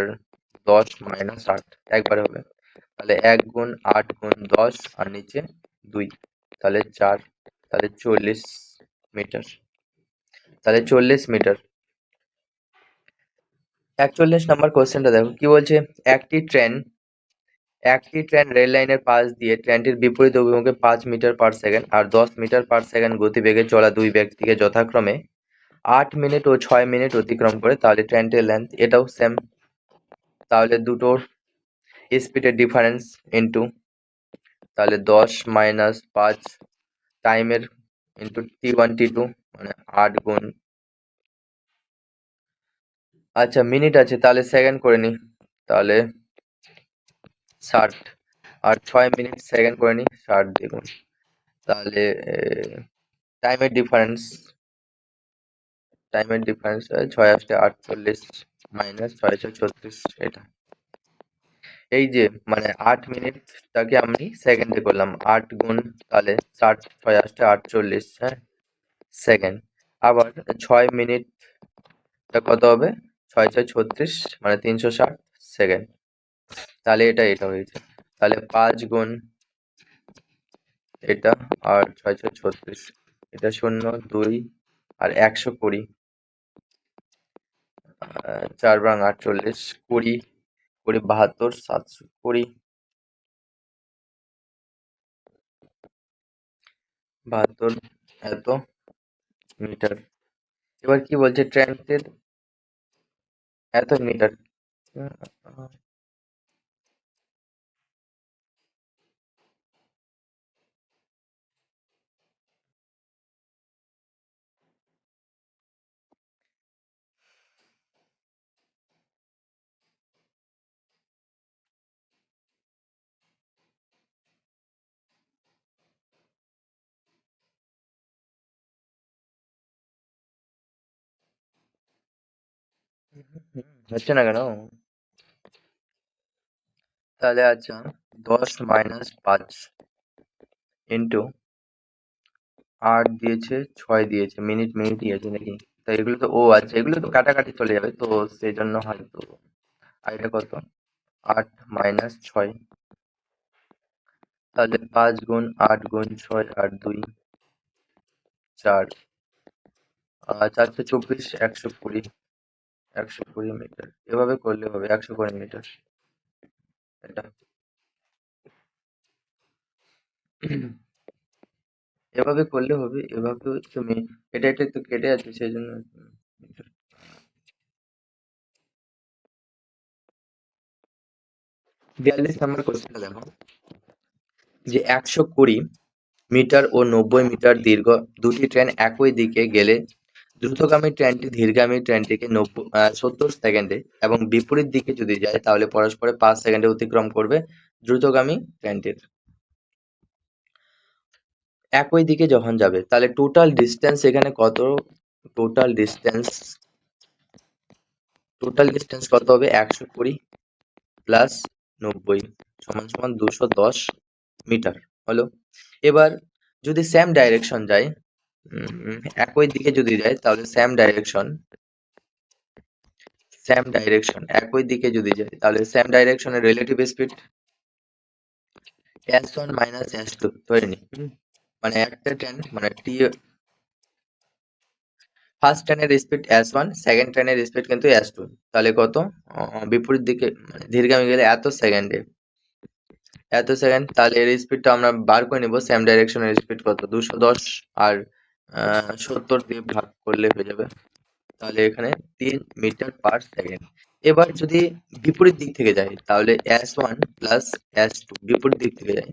10 মাইনাস 8 একবারে হবে, তাহলে 1 গুণ 8 গুণ 10 আর নিচে 2, তাহলে 4, তাহলে 40 মিটার, তাহলে 40 মিটার। 41 নাম্বার কোশ্চেনটা দেখো, কি বলছে, একটি ট্রেন রেল লাইনের পাশ দিয়ে ট্রেনটির বিপরীত অভিমুখে 5 মিটার পার সেকেন্ড আর 10 মিটার পার সেকেন্ড গতিবেগে চলা দুই ব্যক্তিকে যথাক্রমে 8 মিনিট ও 6 মিনিট অতিক্রম করে, তাহলে ট্রেনটির লেন্থ, এটাও সেম। তাহলে দুটোর স্পিডের ডিফারেন্স ইন্টু, তাহলে 10 মাইনাস 5 টাইমের ইন্টু T1 T2, মানে 8 গুণ, আচ্ছা মিনিট আছে, তাহলে সেকেন্ড করে নি, তাহলে 60, আর 6 মিনিট সেকেন্ড করে নি, 60 দ্বিগুণ, তাহলে টাইমের ডিফারেন্স 6 আসছে 48, মাইনাস 636 এটা। এই যে মানে 8 মিনিটটাকে আমি সেকেন্ডে করলাম, 8 গুণ তাহলে 60 6 8 48, হ্যাঁ, সেকেন্ড। আবার 6 মিনিটটা কত হবে? 6 6 36 মানে 360 সেকেন্ড। তাহলে এটা হয়েছে। তাহলে 5 গুণ এটা আর 6 6 36, এটা 0 2 আর 120, 4 বাং 48, 20 20 72 720 72 এত মিটার। এবার কি বলছে ট্রেনের এত মিটার। হচ্ছে না কেন? তাহলে আচ্ছা 10 মাইনাস 5 ইন্টু 8 দিয়েছে 6 দিয়েছে, মিনিট দিয়েছে নাকি? তো এগুলো তো, ও আচ্ছা, এগুলো তো কাটাকাটি চলে যাবে, তো সেই জন্য হয়তো। আর এটা কত? 8 মাইনাস 6, তাহলে 5 গুণ 8 গুণ 6 আর 2 4, 424 120 120 মিটার। এভাবে করলে হবে 120 মিটার এটা। এভাবে করলে হবে, এভাবে তুমি এটা তো কেটে আছে সেই জন্য। 42 নম্বর কোশ্চেনটা দেখো, যে 120 মিটার ও 90 মিটার দীর্ঘ দুটি ট্রেন একই দিকে গেলে দ্রুতগামী ট্রেনটি ধীরগামী ট্রেনটিকে 70 সেকেন্ডে এবং বিপরীত দিকে যদি যায় তাহলে পরস্পরে 5 সেকেন্ডে অতিক্রম করবে দ্রুতগামী ট্রেনটির। একই দিকে যখন যাবে তাহলে টোটাল ডিস্টেন্স এখানে কত? টোটাল ডিস্টেন্স কত হবে? 120 প্লাস 90 সমান সমান 210 মিটার হলো। এবার যদি সেম ডাইরেকশন যায়, একই দিকে যদি যায় তাহলে একই দিকে যদি যায় তাহলে সেম ডাইরেকশনের relative speed s1 minus s2 ধরে নি। মানে একটা ট্রেন মানে ফার্স্ট ট্রেনের স্পিড s1, সেকেন্ড ট্রেনের স্পিড কিন্তু s2। তাহলে কত? বিপরীত দিকে মানে ধীরগামী গেলে এত সেকেন্ড, তাহলে এর স্পিডটা আমরা বার করে নিব। সেম ডাইরেকশনের স্পিড কত? 210 আর 70 দিয়ে ভাগ করলে হয়ে যাবে। তাহলে এখানে 3 মিটার পার সেকেন্ড। এবার যদি বিপরীত দিক থেকে যায় তাহলে s1 প্লাস s2 বিপরীত দিক থেকে যায়,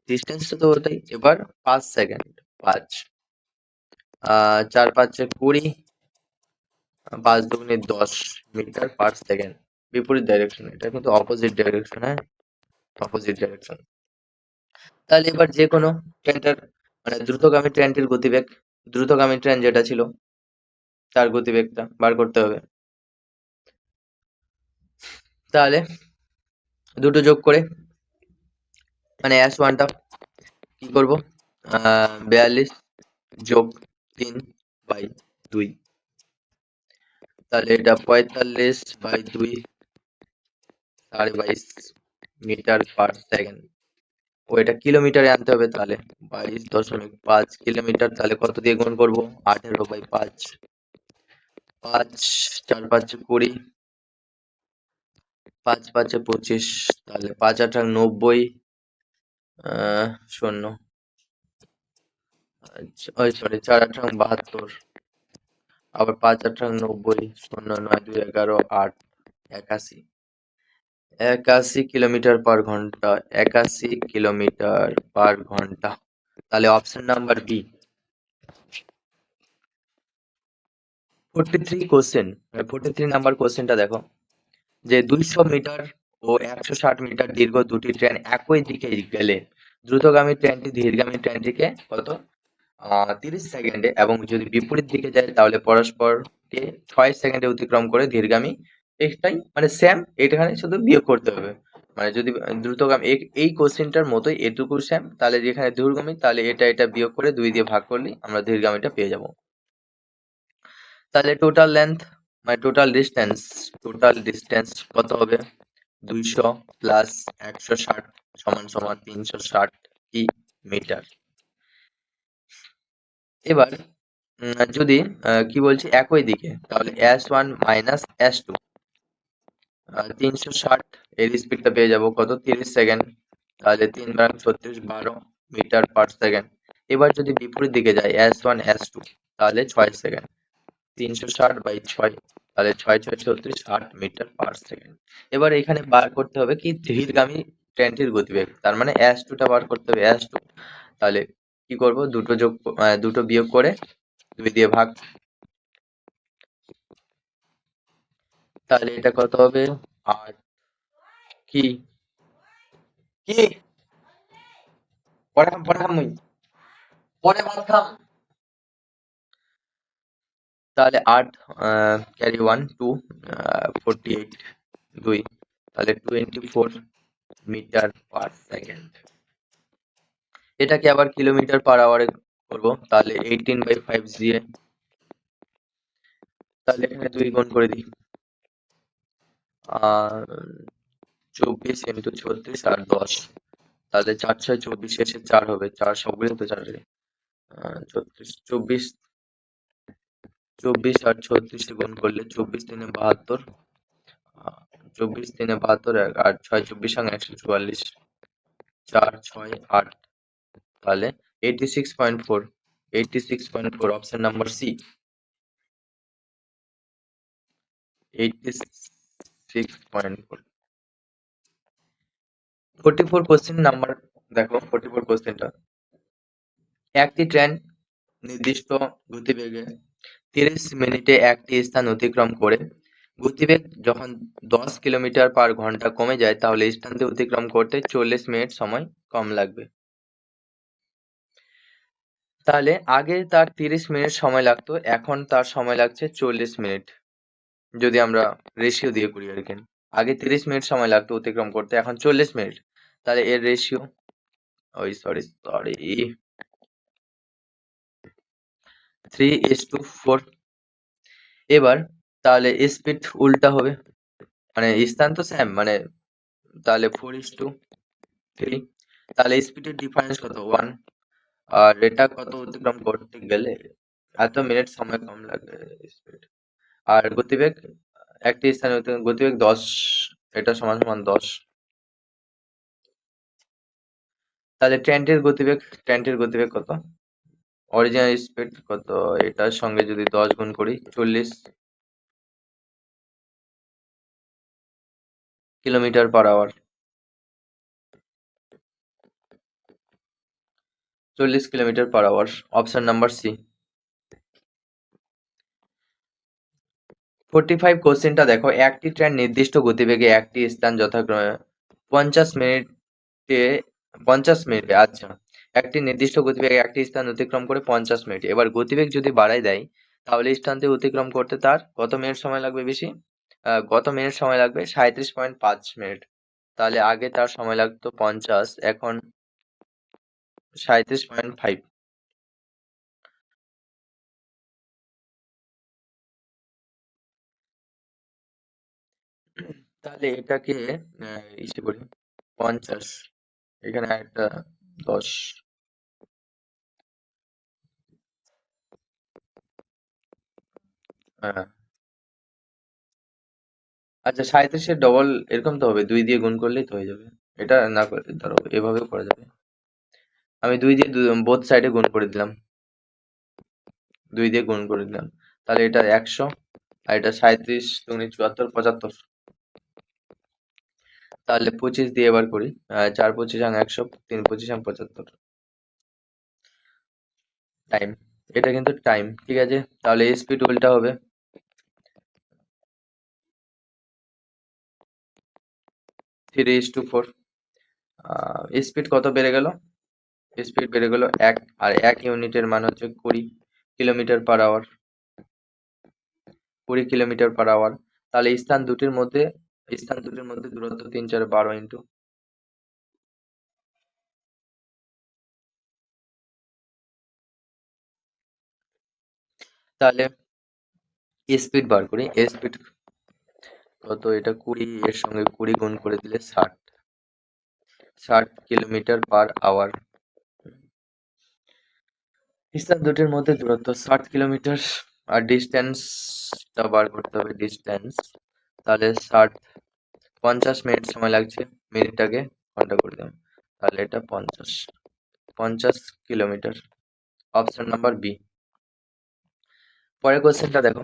ডিস্টেন্সটা তো ওটাই। এবার 5 সেকেন্ড, 5 4 5 20, 5 দুগুণে 10 মিটার পার সেকেন্ড বিপরীত ডাইরেকশন। এটা কিন্তু অপোজিট ডাইরেকশন, হ্যাঁ, অপোজিট ডাইরেকশন। তাহলে এবার যে কোনো ট্রেনটার মানে দ্রুতগামী ট্রেন যেটা ছিল তার গতিবেগটা বার করতে হবে। তাহলে দুটো যোগ করে মানে s1 টা কি করব? 42 যোগ 3/2, তাহলে এটা 45/2 22 মিটার পার সেকেন্ড। ও এটা কিলোমিটারে আনতে হবে, তাহলে 22.5 কিলোমিটার। তাহলে কত দিয়ে গুণ করব? 18/5, 5 4 5 20, 5 5 25, তাহলে 5 8 90, শূন্য, ওই সরি 4 8 72, আবার 5 8 90, 0 9 2 11 8 81, 81 কিলোমিটার পার ঘন্টা, 81 কিলোমিটার পার ঘন্টা। তাহলে অপশন নাম্বার বি। 43 নাম্বার কোশ্চেনটা দেখো, যে 200 মিটার ও 160 মিটার দীর্ঘ দুটি ট্রেন একই দিকে গেলে দ্রুতগামী ট্রেনটি ধীরগামী ট্রেনটিকে কত 30 সেকেন্ডে এবং যদি বিপরীত দিকে যায় তাহলে পরস্পরকে 6 সেকেন্ডে অতিক্রম করে ধীরগামী এটাই মানে স্যাম, এখানে শুধু বিয়োগ করতে হবে। মানে যদি দ্রুতগামী এই কোশ্চেনটার মতোই এটুকু স্যাম, তাহলে যেখানে দূরগামী তাহলে এটা বিয়োগ করে 2 দিয়ে ভাগ করলেই আমরা ধীরগামীটা পেয়ে যাব। তাহলে টোটাল লেন্থ মানে টোটাল ডিস্টেন্স কত হবে? 200 প্লাস 160 সমান সমান 360 মিটার। এবার যদি কি বলছি একই দিকে, তাহলে S1 মাইনাস S2 360 এর স্পিডটা পেয়ে যাব কত? 30 সেকেন্ড। তাহলে 3 বাই 36 12 মিটার পার সেকেন্ড। এবার যদি বিপরীত দিকে যায় S1 S2 তাহলে 6 সেকেন্ড। 360 বাই 6 তাহলে 6 6 36 8 মিটার পার সেকেন্ড। এবার এখানে বার করতে হবে কি ধীরগামী ট্রেনটির গতিবেগ, তার মানে S2 টা বার করতে হবে S2। তাহলে কি করব? দুটো বিয়োগ করে 2 দিয়ে ভাগ। তাহলে এটা কত হবে? 8 কি কি পরে খাম মুই, পরে ভাত খাম। তাহলে 8 ক্যারি 1 2 48 2, তাহলে 24 মিটার পার সেকেন্ড। এটাকে আবার কিলোমিটার পার আওয়ারে করবো, তাহলে 18/5 দিয়ে, তাহলে এখানে 2 গুণ করে দিই। আর 24 ইন্টু 36 আর 10, তাহলে 4 6 24, শেষে 4 হবে, 4 সবগুলো তো 4 রে। 36 24 24 আর 36 গুণ করলে 24 3 72, 24 3 72 আর 6 24 সঙ্গে 144, 4 6 8, তাহলে 86.4, 86.4 option number C, 86.4। 44 question number দেখো, 44 কোশ্চেনটা, একটি ট্রেন নির্দিষ্ট গতিবেগে 30 মিনিটে একটি স্থান অতিক্রম করে গতিবেগ যখন 10 কিলোমিটার পার ঘন্টা কমে যায় তাহলে স্থানটি অতিক্রম করতে 40 মিনিট সময় কম লাগবে। তাহলে আগে তার 30 মিনিট সময় লাগতো, এখন তার সময় লাগছে 40 মিনিট। যদি আমরা রেশিও দিয়ে করি আর কি, আগে 30 মিনিট সময় লাগতো অতিক্রম করতে, এখন 40 মিনিট। তাহলে এর রেশিও, সরি 3:4। এবার তাহলে স্পিড উল্টা হবে, মানে স্থান তো সেম, মানে তাহলে 4:3। তাহলে স্পিডের ডিফারেন্স কত? 1। আর এটা কত অতিক্রম করতে গেলে এত মিনিট সময় কম লাগবে স্পিড। আর গতিবেগ একটি স্থানে গতিবেগ 10, এটা সমান সমান 10। তাহলে ট্রেনটির গতিবেগ কত? অরিজিনাল স্পিড কত? এটার সঙ্গে যদি 10 গুণ করি 40 kilometre per hour, 40 kilometre per hour, option number C. 45 কোশ্চেনটা দেখো, একটি ট্রেন নির্দিষ্ট গতিবেগে একটি স্থান যথাক্রমে 50 মিনিটে 50 মিনিটে, আচ্ছা, একটি নির্দিষ্ট গতিবেগে একটি স্থান অতিক্রম করে 50 মিনিট। এবার গতিবেগ যদি বাড়ায় দেয় তাহলে স্থানটি অতিক্রম করতে তার কত মিনিট সময় লাগবে বেশি? কত মিনিট সময় লাগবে? 37.5 মিনিট। তাহলে আগে তার সময় লাগতো 50, এখন 37.5। তাহলে এটাকে ইসে করি 50, এখানে একটা 10, হ্যাঁ। আচ্ছা 37-এর ডবল এরকম তো হবে, 2 দিয়ে গুণ করলেই তো হয়ে যাবে। এটা না করে ধরো এভাবেও করা যাবে। আমি 2 দিয়ে বোথ সাইডে গুণ করে দিলাম, 2 দিয়ে গুণ করে দিলাম। তাহলে এটা 100 আর এটা 37 দুগুণে 74 75। তাহলে 25 দিয়ে এবার করি, 4 25 100, 3 25 75 টাইম। এটা কিন্তু টাইম, ঠিক আছে। তাহলে স্পিড উল্টা হবে, 3:4। স্পিড কত বেড়ে গেল? স্পিড বেড়ে গেল 1, আর 1 ইউনিটের মান হচ্ছে 20 kilometre per hour, 20 kilometre per hour. তাহলে স্থান দুটির মধ্যে দূরত্ব 3 4 12 ইন্টু, তাহলে স্পিড বার করি। স্পিড কত, এটা 20, এর সঙ্গে 20 গুণ করে দিলে 60 কিলোমিটার পার আওয়ার। স্থান দুটির মধ্যে দূরত্ব 60 কিলোমিটার, আর ডিস্টেন্সটা বার করতে হবে, ডিস্টেন্স। তাহলে 50 মিনিট সময় লাগছে, মিনিটটাকে ঘন্টা করে দেবো, তাহলে এটা 50 কিলোমিটার। Option number B. পরের কোশ্চেনটা দেখো,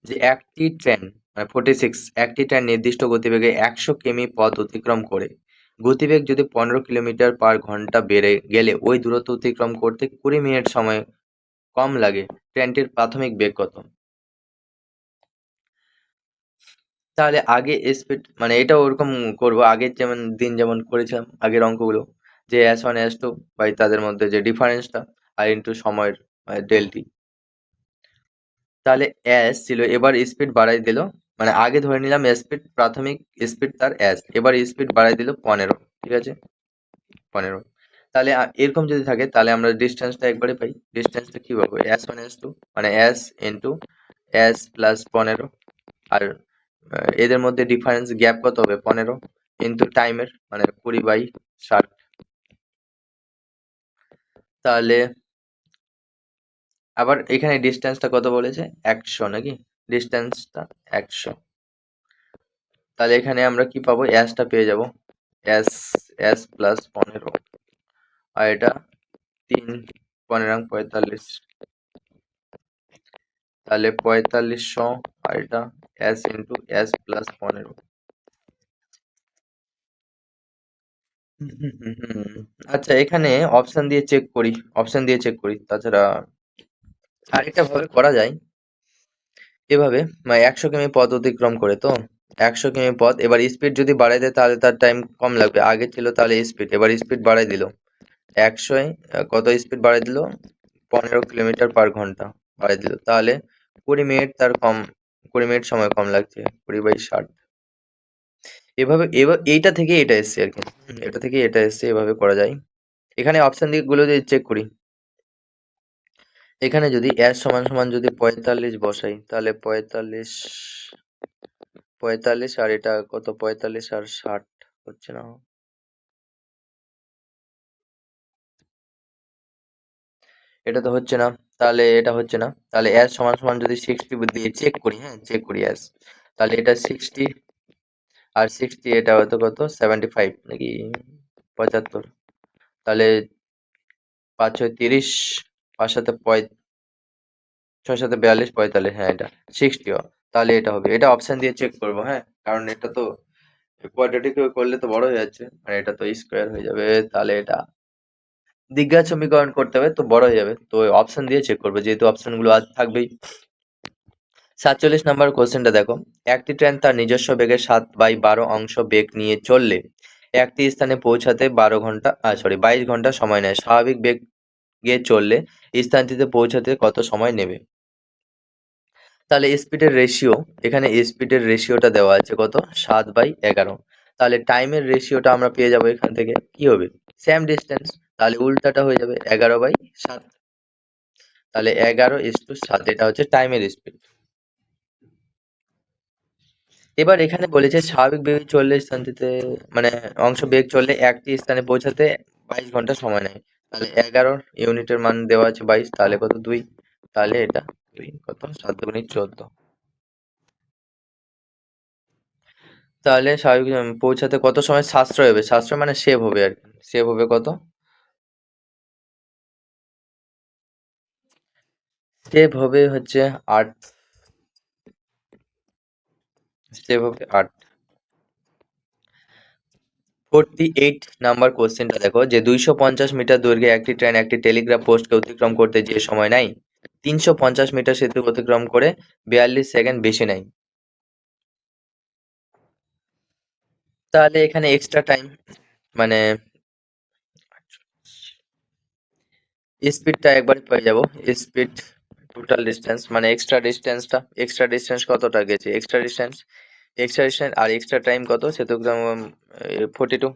যে একটি ট্রেন, মানে 46, একটি ট্রেন নির্দিষ্ট গতিবেগে 100 কিমি পথ অতিক্রম করে, গতিবেগ যদি 15 কিলোমিটার পার ঘন্টা বেড়ে গেলে ওই দূরত্ব অতিক্রম করতে 20 মিনিট সময় কম লাগে, ট্রেনটির প্রাথমিক বেগ কত? তাহলে আগে স্পিড, মানে এটা ওরকম করবো, আগের যেমন যেমন করেছিলাম আগের অঙ্কগুলো, যে S1 S2 বাই তাদের মধ্যে যে ডিফারেন্সটা, আর ইন্টু সময়ের ডেলটি। তাহলে এস ছিল, এবার স্পিড বাড়াই দিল, মানে আগে ধরে নিলাম স্পিড, প্রাথমিক স্পিড তার এস, এবার স্পিড বাড়াই দিল 15, ঠিক আছে, 15। তাহলে এরকম যদি থাকে তাহলে আমরা ডিস্টেন্সটা একবারে পাই। ডিস্টেন্সটা কি পাবো, S1 S2 মানে S ইন্টু S প্লাস 15, আর এদের মধ্যে ডিফারেন্স গ্যাপ কত হবে, 15 ইন্টু টাইমের মানে 20/60। তাহলে আবার এখানে ডিস্টেন্সটা কত বলেছে, 100 নাকি, ডিস্টেন্সটা 100। তাহলে এখানে আমরা কি পাবো, এসটা পেয়ে যাব, এস এস প্লাস 15, আর এটা 3 15 45, তাহলে 4500, আর এটা এস ইন্টু এস প্লাস 15। আচ্ছা, এখানে অপশন দিয়ে চেক করি, তাছাড়া আরেকটা ভাবে করা যায়, এভাবে, মানে 100 কিমি পথ অতিক্রম করে তো, 100 কিমি পথ, এবার স্পিড যদি বাড়াই দেয় তাহলে তার টাইম কম লাগবে, আগে ছিল তাহলে স্পিড, এবার স্পিড বাড়াই দিল 100, কত স্পিড বাড়াই দিল, 15 কিলোমিটার পার ঘন্টা বাড়াই দিল, তাহলে 20 মিনিট তার কম, 20 মিনিট সময় কম লাগছে, 20/60। এভাবে, এবার এইটা থেকে এটা এসছে আর কি, এটা থেকে এটা এসছে, এভাবে করা যায়। এখানে অপশন গুলো যদি চেক করি, এখানে যদি এস সমান সমান যদি 45 বসাই, তাহলে 45, আর এটা কত, 45 আর 60 হচ্ছে না, এটা তো হচ্ছে না, তাহলে এটা হচ্ছে না, তাহলে এস সমান সমান যদি 60 দিয়ে চেক করি, হ্যাঁ চেক করি এস, তাহলে এটা 60, আর 60 এটা হয়তো কত, 75 নাকি 75, তাহলে 5 6 30, 5 7 6 7 42 45, হ্যাঁ এটা 60, তাহলে এটা হবে, এটা অপশন দিয়ে চেক করবো, হ্যাঁ, কারণ এটা তো কোয়াড্রেটিক করলে তো বড় হয়ে যাচ্ছে, আর এটা তো স্কোয়ার হয়ে যাবে, তাহলে এটা দ্বিঘাত সমীকরণ করতে হবে তো বড় হয়ে যাবে, তো অপশন দিয়ে চেক করবে, যেহেতু অপশন গুলো আজ থাকবেই। 47 নম্বর কোশ্চেনটা দেখো, একটি ট্রেন তার নিজস্ব বেগের 7/12 অংশ বেগ নিয়ে চললে একটি স্থানে পৌঁছাতে 22 ঘন্টা সময় নেয়, স্বাভাবিক বেগে চললে স্থানটিতে পৌঁছাতে কত সময় নেবে? তাহলে স্পিডের রেশিও, এখানে স্পিডের রেশিওটা দেওয়া আছে কত, 7/11, তাহলে টাইমের রেশিওটা আমরা পেয়ে যাবো এখান থেকে, কি হবে, সেম ডিস্টেন্স, তাহলে উল্টাটা হয়ে যাবে 11/7, তাহলে 11:7, এটা হচ্ছে টাইমের স্পিড। এবার এখানে বলেছে স্বাভাবিক বেগে চললে স্থানটিতে, মানে অংশ বেগ চললে একটি স্থানে পৌঁছাতে 22 ঘন্টা সময় নেয়, তাহলে 11 ইউনিটের মান দেওয়া আছে 22, তাহলে কত 2, তাহলে এটা 2 কত, 7 দুগুণে 14, তাহলে স্বাভাবিক পৌঁছাতে কত সময় সাশ্রয় হবে, সাশ্রয় মানে সেভ হবে আর কি, সেভ হবে কত, সেভ হবে হচ্ছে 8, সেভ হবে 8। 48 নাম্বার কোশ্চেনটা দেখো, যে 250 মিটার দৈর্ঘ্যে একটি ট্রেন একটি টেলিগ্রাফ পোস্টকে অতিক্রম করতে যে সময় নেয় 350 মিটার সেতু অতিক্রম করে 42 সেকেন্ড বেশি নেয়, তাহলে এখানে এক্সট্রা টাইম, মানে স্পিডটা একবার পেয়ে যাব, স্পিড টোটাল ডিস্টেন্স, মানে এক্সট্রা ডিস্টেন্স কতটা গেছে, এক্সট্রা ডিস্টেন্স এক্সট্রা ডিস্টেন্স আর এক্সট্রা টাইম কত, সেহেতু 42।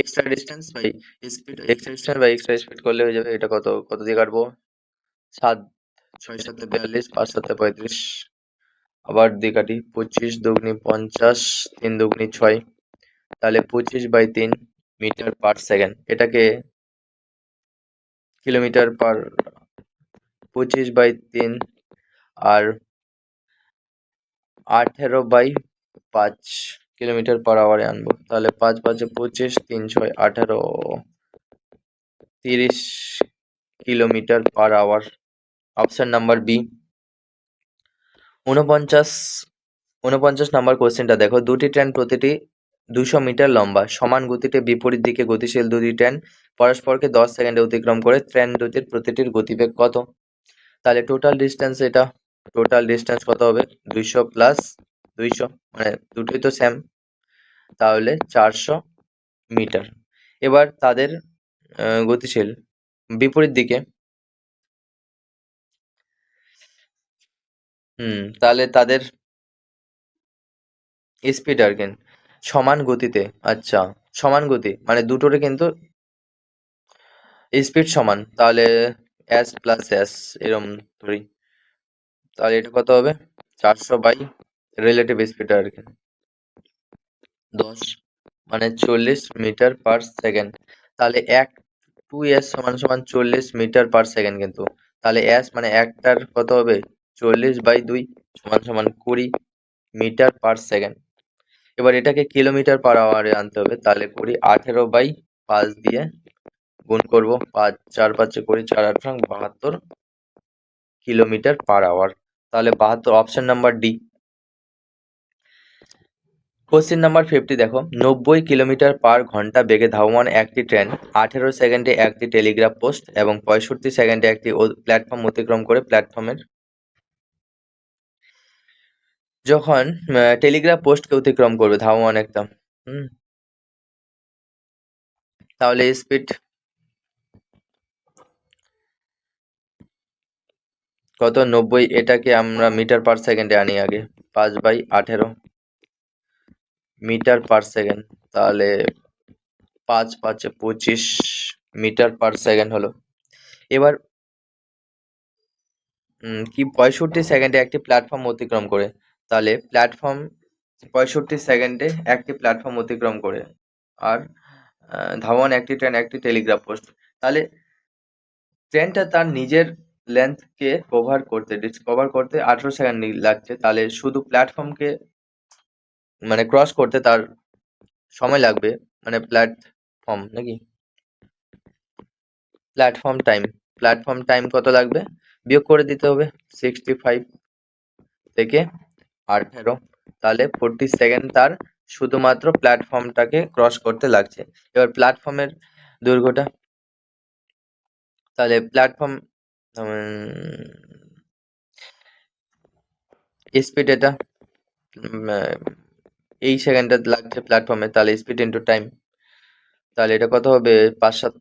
Extra distance by speed, extra distance by extra speed করলে হয়ে যাবে। এটা কত কত দিয়ে কাটবো, 7, 6 7 42, 5 7 35, আবার দিয়ে কাটি, 25 দুগুনি 50, 3 দুগুনি 6, তাহলে 25/3 মিটার পার সেকেন্ড। এটাকে কিলোমিটার পার, 25/3 আর 18/5 কিলোমিটার পার আওয়ারে আনবো। তাহলে 5 5 25, 3 6 18, 30 kilometre per hour. Option number B. 49 number কোশ্চেনটা দেখো, দুটি ট্রেন প্রতিটি 200 মিটার লম্বা, সমান গতিতে বিপরীত দিকে গতিশীল দুটি ট্রেন পরস্পরকে 10 সেকেন্ডে অতিক্রম করে, ট্রেন দুটির প্রতিটির গতিবেগ কত? তাহলে টোটাল ডিস্টেন্স, এটা টোটাল ডিস্টেন্স কত হবে, 200 প্লাস 200, মানে দুটোই তো সেম, তাহলে 400 মিটার। এবার তাদের গতিশীল বিপরীত দিকে, তাহলে তাদের স্পিড আর কি সমান গতিতে, আচ্ছা সমান গতি মানে দুটোরে কিন্তু স্পিড সমান, তাহলে এস প্লাস এস এরম ধরি, তাহলে এটা কত হবে, 400 বাই রিলেটিভ স্পিড আর কি 10, মানে 40 মিটার পার সেকেন্ড। তাহলে 2s সমান সমান 40 মিটার পার সেকেন্ড, কিন্তু তাহলে s মানে একটার কত হবে, 40/2 সমান সমান 20 মিটার পার সেকেন্ড। এবার এটাকে কিলোমিটার পার আওয়ারে আনতে হবে, তাহলে করি 18/5 দিয়ে গুণ করব, 5 4 5 20, 4 8 72 কিলোমিটার পার আওয়ার। তাহলে 72, option number D. Question number 50 দেখো, 90 কিলোমিটার পার ঘন্টা বেগে ধাবমান একটি ট্রেন 18 সেকেন্ডে একটি টেলিগ্রাফ পোস্ট এবং 65 সেকেন্ডে একটি প্ল্যাটফর্ম অতিক্রম করে, প্ল্যাটফর্মের যখন টেলিগ্রাফ পোস্টকে অতিক্রম করবে ধাবমান একটা, তাহলে স্পিড কত, 90, এটাকে আমরা মিটার পার সেকেন্ডে আনি আগে, 5/18 মিটার পার সেকেন্ড, তাহলে 5 5 25 মিটার পার সেকেন্ড হলো। এবার কি 65 সেকেন্ডে একটি প্ল্যাটফর্ম অতিক্রম করে, তাহলে প্ল্যাটফর্ম 65 সেকেন্ডে একটি প্ল্যাটফর্ম অতিক্রম করে, আর ধাবমান একটি ট্রেন একটি টেলিগ্রাফ পোস্ট, তাহলে ট্রেনটা তার নিজের লেন্থকে ডিসকভার করতে 18 সেকেন্ড লাগছে, তাহলে শুধু প্ল্যাটফর্মকে মানে ক্রস করতে তার সময় লাগবে, মানে প্ল্যাটফর্ম নাকি প্ল্যাটফর্ম টাইম কত লাগবে, বিয়োগ করে দিতে হবে 65 থেকে 18, তাহলে 40 সেকেন্ড তার শুধুমাত্র প্ল্যাটফর্মটাকে ক্রস করতে লাগছে। এবার প্ল্যাটফর্মের দৈর্ঘ্যটা, তাহলে প্ল্যাটফর্ম স্পিড, এটা এই সেকেন্ডটা লাগছে প্ল্যাটফর্মে, তাহলে স্পিড ইন্টু টাইম, তাহলে এটা কত হবে, 5 7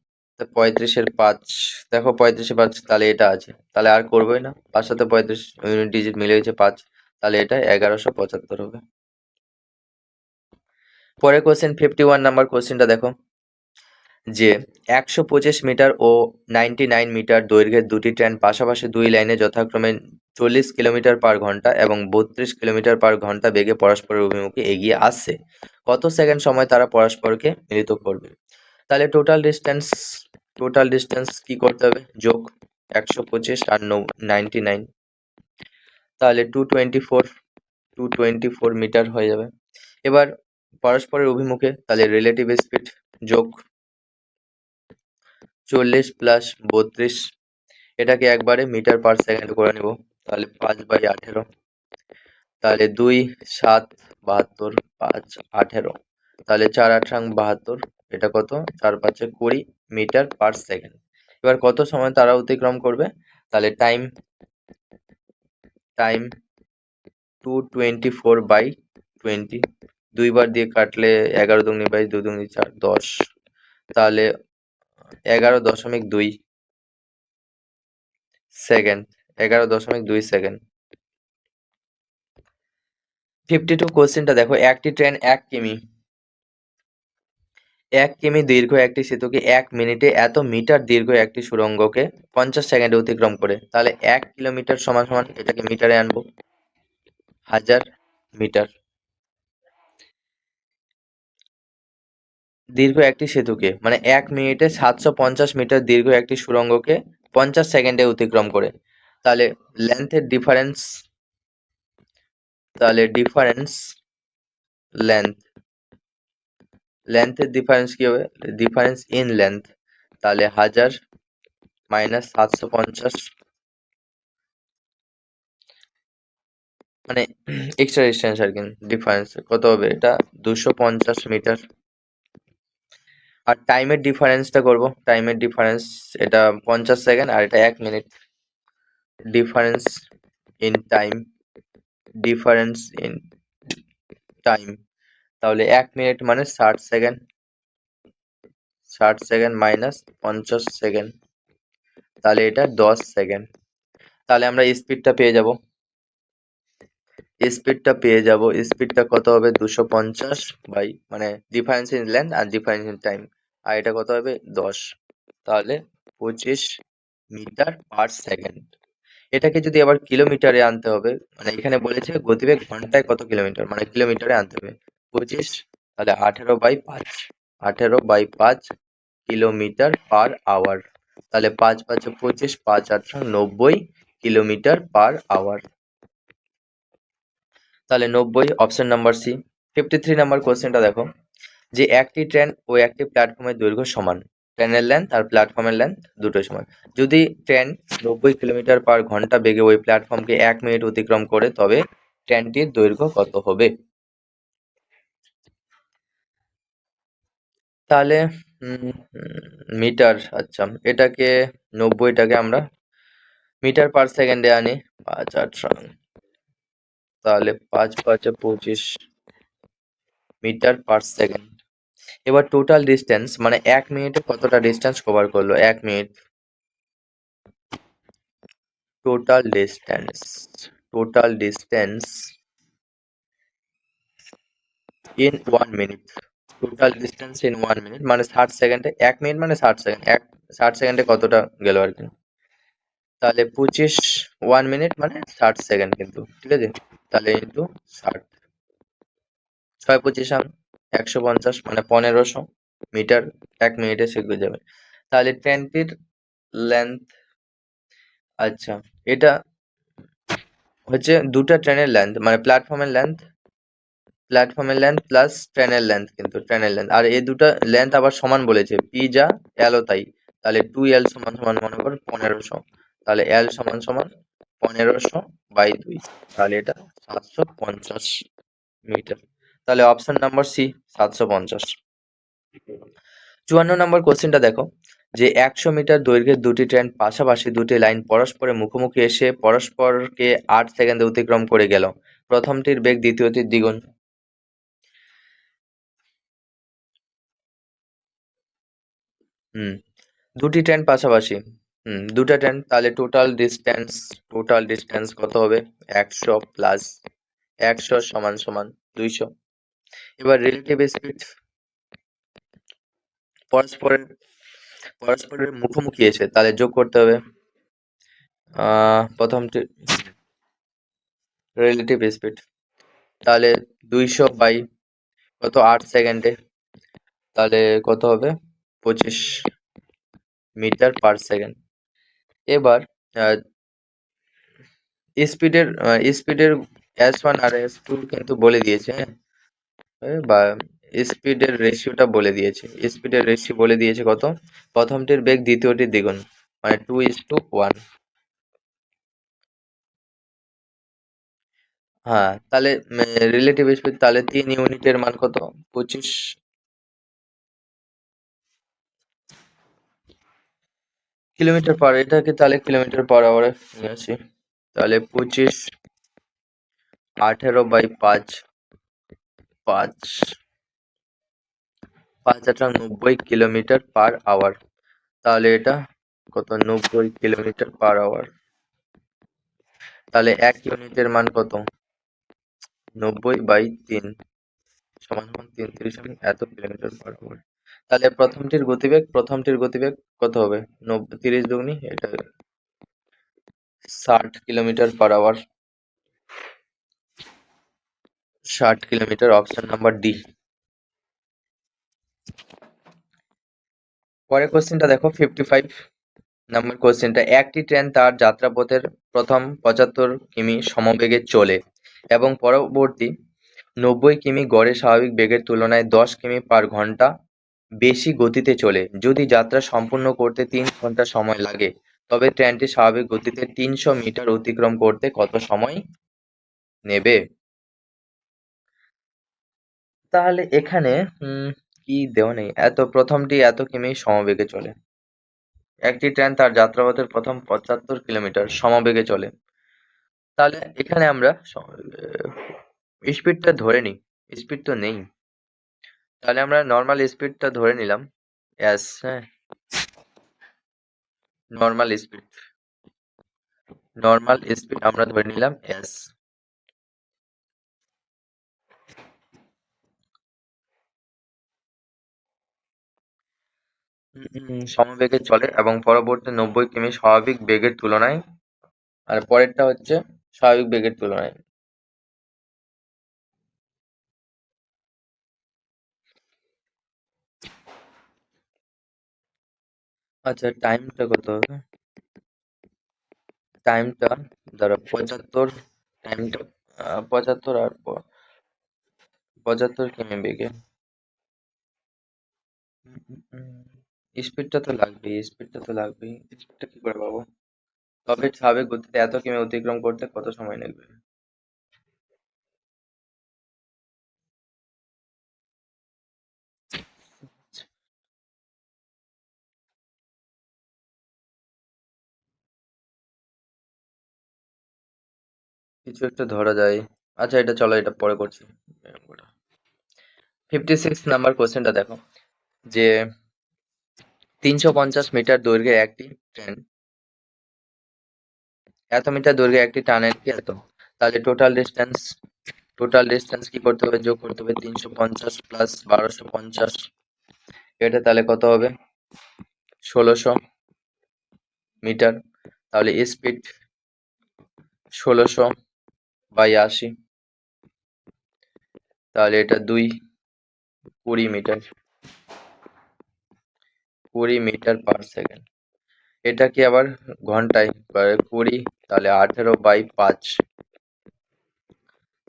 35 5, দেখো 35 5, তাহলে এটা আছে, তাহলে আর করবোই না, 5 7 35 ইউনিট ডিজিট মিলে গেছে 5, তাহলে এটা 1175 হবে। পরের কোশ্চেন 51 নাম্বার কোশ্চেনটা দেখো, যে 125 মিটার ও 99 মিটার দৈর্ঘ্যের দুটি ট্রেন পাশাপাশি দুই লাইনে যথাক্রমে 40 কিলোমিটার পার ঘন্টা এবং 32 কিলোমিটার পার ঘন্টা বেগে পরস্পরের অভিমুখে এগিয়ে আসছে, কত সেকেন্ড সময় তারা পরস্পরকে মিলিত করবে? তাহলে টোটাল ডিস্টেন্স কি করতে হবে, যোগ 125 আর 99, তাহলে 224 মিটার হয়ে যাবে। এবার পরস্পরের অভিমুখে, তাহলে রিলেটিভ স্পিড যোগ 40 প্লাস 32, এটাকে একবারে মিটার পার সেকেন্ড করে নেব, তাহলে 5/18, তাহলে 2 7 72, 5 18, তাহলে 4 8 72, এটা কত, 4 5 20 মিটার পার সেকেন্ড। এবার কত সময় তারা অতিক্রম করবে, তাহলে টাইম 224/20, দুইবার দিয়ে কাটলে 11 দুগুনি 22, 2 দুগুনি 4 10, তাহলে 11.2 সেকেন্ড, 11.2 সেকেন্ড। 52 কোশ্চেনটা দেখো, একটি ট্রেন 1 কিমি দীর্ঘ একটি সেতুকে 1 মিনিটে এত মিটার দীর্ঘ একটি সুড়ঙ্গকে 50 সেকেন্ডে অতিক্রম করে, তাহলে 1 কিলোমিটার সমান সমান, এটাকে মিটারে আনবো, 1000 মিটার। দীর্ঘ একটি সেতুকে মানে 1 মিনিটে 750 মিটার দীর্ঘ একটি সুড়ঙ্গকে 50 সেকেন্ডে অতিক্রম করে, তাহলে লেন্থের ডিফারেন্স, ডিফারেন্স লেন্থ, লেন্থের ডিফারেন্স কি হবে, ডিফারেন্স ইন লেন্থ, তাহলে 1000 মাইনাস 750, মানে এক্সট্রা ডিস্টেন্স আর কি, ডিফারেন্স কত হবে, এটা 250 মিটার। আর টাইমের ডিফারেন্সটা করব, টাইমের ডিফারেন্স, এটা 50 সেকেন্ড আর এটা 1 minute, difference in time, difference in time, তাহলে 1 মিনিট মানে 60 সেকেন্ড, 60 সেকেন্ড মাইনাস 50 সেকেন্ড, তাহলে এটা 10 সেকেন্ড। তাহলে আমরা স্পিডটা কত হবে, 250 বাই মানে ডিফারেন্স ইন লেন্থ আর ডিফারেন্স ইন টাইম, আর এটা কত হবে 10, তাহলে 25 মিটার/সেকেন্ড। এটাকে যদি আবার কিলোমিটারে আনতে হবে, মানে এখানে বলেছে গতিবেগ ঘন্টায় কত কিলোমিটার, মানে কিলোমিটারে আনতে হবে 25, তাহলে 18/5, 18/5 কিলোমিটার/আওয়ার, তাহলে 5×5 = 25, 5×8 = 90 কিলোমিটার/আওয়ার, তাহলে 90, অপশন নাম্বার সি। 53 নাম্বার কোশ্চেনটা দেখো, যে একটি ট্রেন ও একটি প্ল্যাটফর্মের দৈর্ঘ্য সমান, ট্রেনের লেন্থ আর প্ল্যাটফর্মের লেন্থ দুটোই সমান, যদি ট্রেন 90 কিলোমিটার/ঘন্টা বেগে ওই প্ল্যাটফর্মকে 1 মিনিট অতিক্রম করে, তবে ট্রেনটির দৈর্ঘ্য কত হবে? তাহলে মিটার, আচ্ছা এটাকে 90টাকে আমরা মিটার/সেকেন্ডে আনি, 5×8, তাহলে 5×5 = 25 মিটার/সেকেন্ড। এবার টোটাল ডিস্টেন্স, মানে 1 মিনিটে কতটা ডিস্টেন্স কভার করলো, 1 minute, total distance, total distance in 1 minute, total distance in 1 minute মানে 60 সেকেন্ডে, 1 মিনিট মানে 60 সেকেন্ড, 60 সেকেন্ডে কতটা গেল আর কি, তাহলে 25, 1 মিনিট মানে 60 সেকেন্ড কিন্তু, ঠিক আছে, তাহলে ইন্টু 60, 6×25 150 মানে 1500 মিটার 1 মিনিটে শিখে যাবে। তাহলে ট্রেনটির লেন্থ, আচ্ছা এটা হচ্ছে দুটা ট্রেনের লেন্থ, মানে প্ল্যাটফর্মের লেন্থ প্লাস ট্রেনের লেন্থ, কিন্তু ট্রেনের লেন্থ আর এই দুটো লেন্থ আবার সমান বলেছে, পি যা এলও তাই, তাহলে 2L সমান সমান মনে করো 1500, তাহলে এল সমান সমান 1500/2, তাহলে এটা 750 মিটার, তাহলে অপশন নাম্বার সি 750। 54 নম্বর কোশ্চেনটা দেখো, যে 100 মিটার দৈর্ঘ্যের দুটি ট্রেন পাশাপাশি দুটি লাইন পরস্পরের মুখোমুখি এসে পরস্পরকে 8 সেকেন্ডে অতিক্রম করে গেল, প্রথমটির বেগ দ্বিতীয়টির দ্বিগুণ। হুম, দুটি ট্রেন পাশাপাশি, দুটা ট্রেন, তাহলে টোটাল ডিস্টেন্স কত হবে, 100 প্লাস 100 সমান সমান 200। এবার রিলেটিভ স্পিড, পরস্পরের পরস্পরের মুখোমুখি এসে, তাহলে যোগ করতে হবে, প্রথমটি রিলেটিভ স্পিড, তাহলে 200 বাই কত 8 সেকেন্ডে, তাহলে কত হবে 25 মিটার/সেকেন্ড। এবার স্পিডের S1 আর S2 কিন্তু বলে দিয়েছে, হ্যাঁ, বা স্পিডের রেশিও বলে দিয়েছে কত, প্রথমটির বেগ দ্বিতীয়টির দ্বিগুণ, মানে 2:1। হ্যাঁ, তাহলে রিলেটিভ স্পিড, তাহলে 3 ইউনিটের মান কত, 25 কিলোমিটার/আওয়ার, এটাকে তাহলে কিলোমিটার/আওয়ারে নিয়ে আসি, তাহলে 25 18/5, 5 5×8 = 90 কিলোমিটার/আওয়ার, তাহলে এটা কত, 90 কিলোমিটার/আওয়ার, তাহলে 1 ইউনিটের মান কত, 90/3 সমান সমান 33 এত কিলোমিটার পার আওয়ার। তাহলে প্রথমটির গতিবেগ কত হবে? 30 দুগুনি এটা 60 kilometre per hour. 60 kilometre, option number D. পরের কোশ্চেনটা দেখো, 55 নাম্বার কোশ্চেনটা। একটি ট্রেন তার যাত্রাপথের প্রথম 75 কিমি সমবেগে চলে এবং পরবর্তী 90 কিমি গড়ে স্বাভাবিক বেগের তুলনায় 10 কিমি পার ঘন্টা বেশি গতিতে চলে। যদি যাত্রা সম্পূর্ণ করতে 3 ঘন্টা সময় লাগে, তবে ট্রেনটি স্বাভাবিক গতিতে 300 মিটার অতিক্রম করতে কত সময় নেবে? তাহলে এখানে কি দেওয়া নেই, প্রথমটি এত কিমি সমবেগে চলে। একটি ট্রেন তার যাত্রাপথের প্রথম 75 কিলোমিটার সমবেগে চলে। তাহলে এখানে আমরা স্পিডটা ধরে নিই। স্পিড তো নেই, তাহলে আমরা নর্মাল স্পিডটা ধরে নিলাম এস। হ্যাঁ, নর্মাল স্পিড আমরা ধরে নিলাম এস। সমবেগে চলে এবং পরবর্তী 90 কিমি স্বাভাবিক বেগের তুলনায়, আর পরেরটা হচ্ছে স্বাভাবিক বেগের তুলনায়। আচ্ছা, টাইমটা কত হবে? টাইমটা ধরো 75, টাইমটা 75 আর 75 কিমি বেগে। স্পিডটা তো লাগবেই। স্পিডটা কি করে পাবো? তবে স্বাভাবিক গতিতে এত কিমি অতিক্রম করতে কত সময় লাগবে? কিছু একটা ধরা যায়। আচ্ছা, এটা চলো, এটা পরে করছি। 56 নাম্বার কোশ্চেনটা দেখো, যে 350 মিটার দৈর্ঘ্যের একটি ট্রেন, এত মিটার দৈর্ঘ্যের একটি টানেল কি এত? তাহলে টোটাল ডিস্টেন্স কি করতে হবে? যোগ করতে হবে 350 প্লাস 1250। এটা তাহলে কত হবে? 1600 মিটার। তাহলে স্পিড 1600/80, তাহলে এটা 20 মিটার, 20 মিটার পার সেকেন্ড। এটা কি আবার ঘন্টায়? 20, তাহলে 18/5,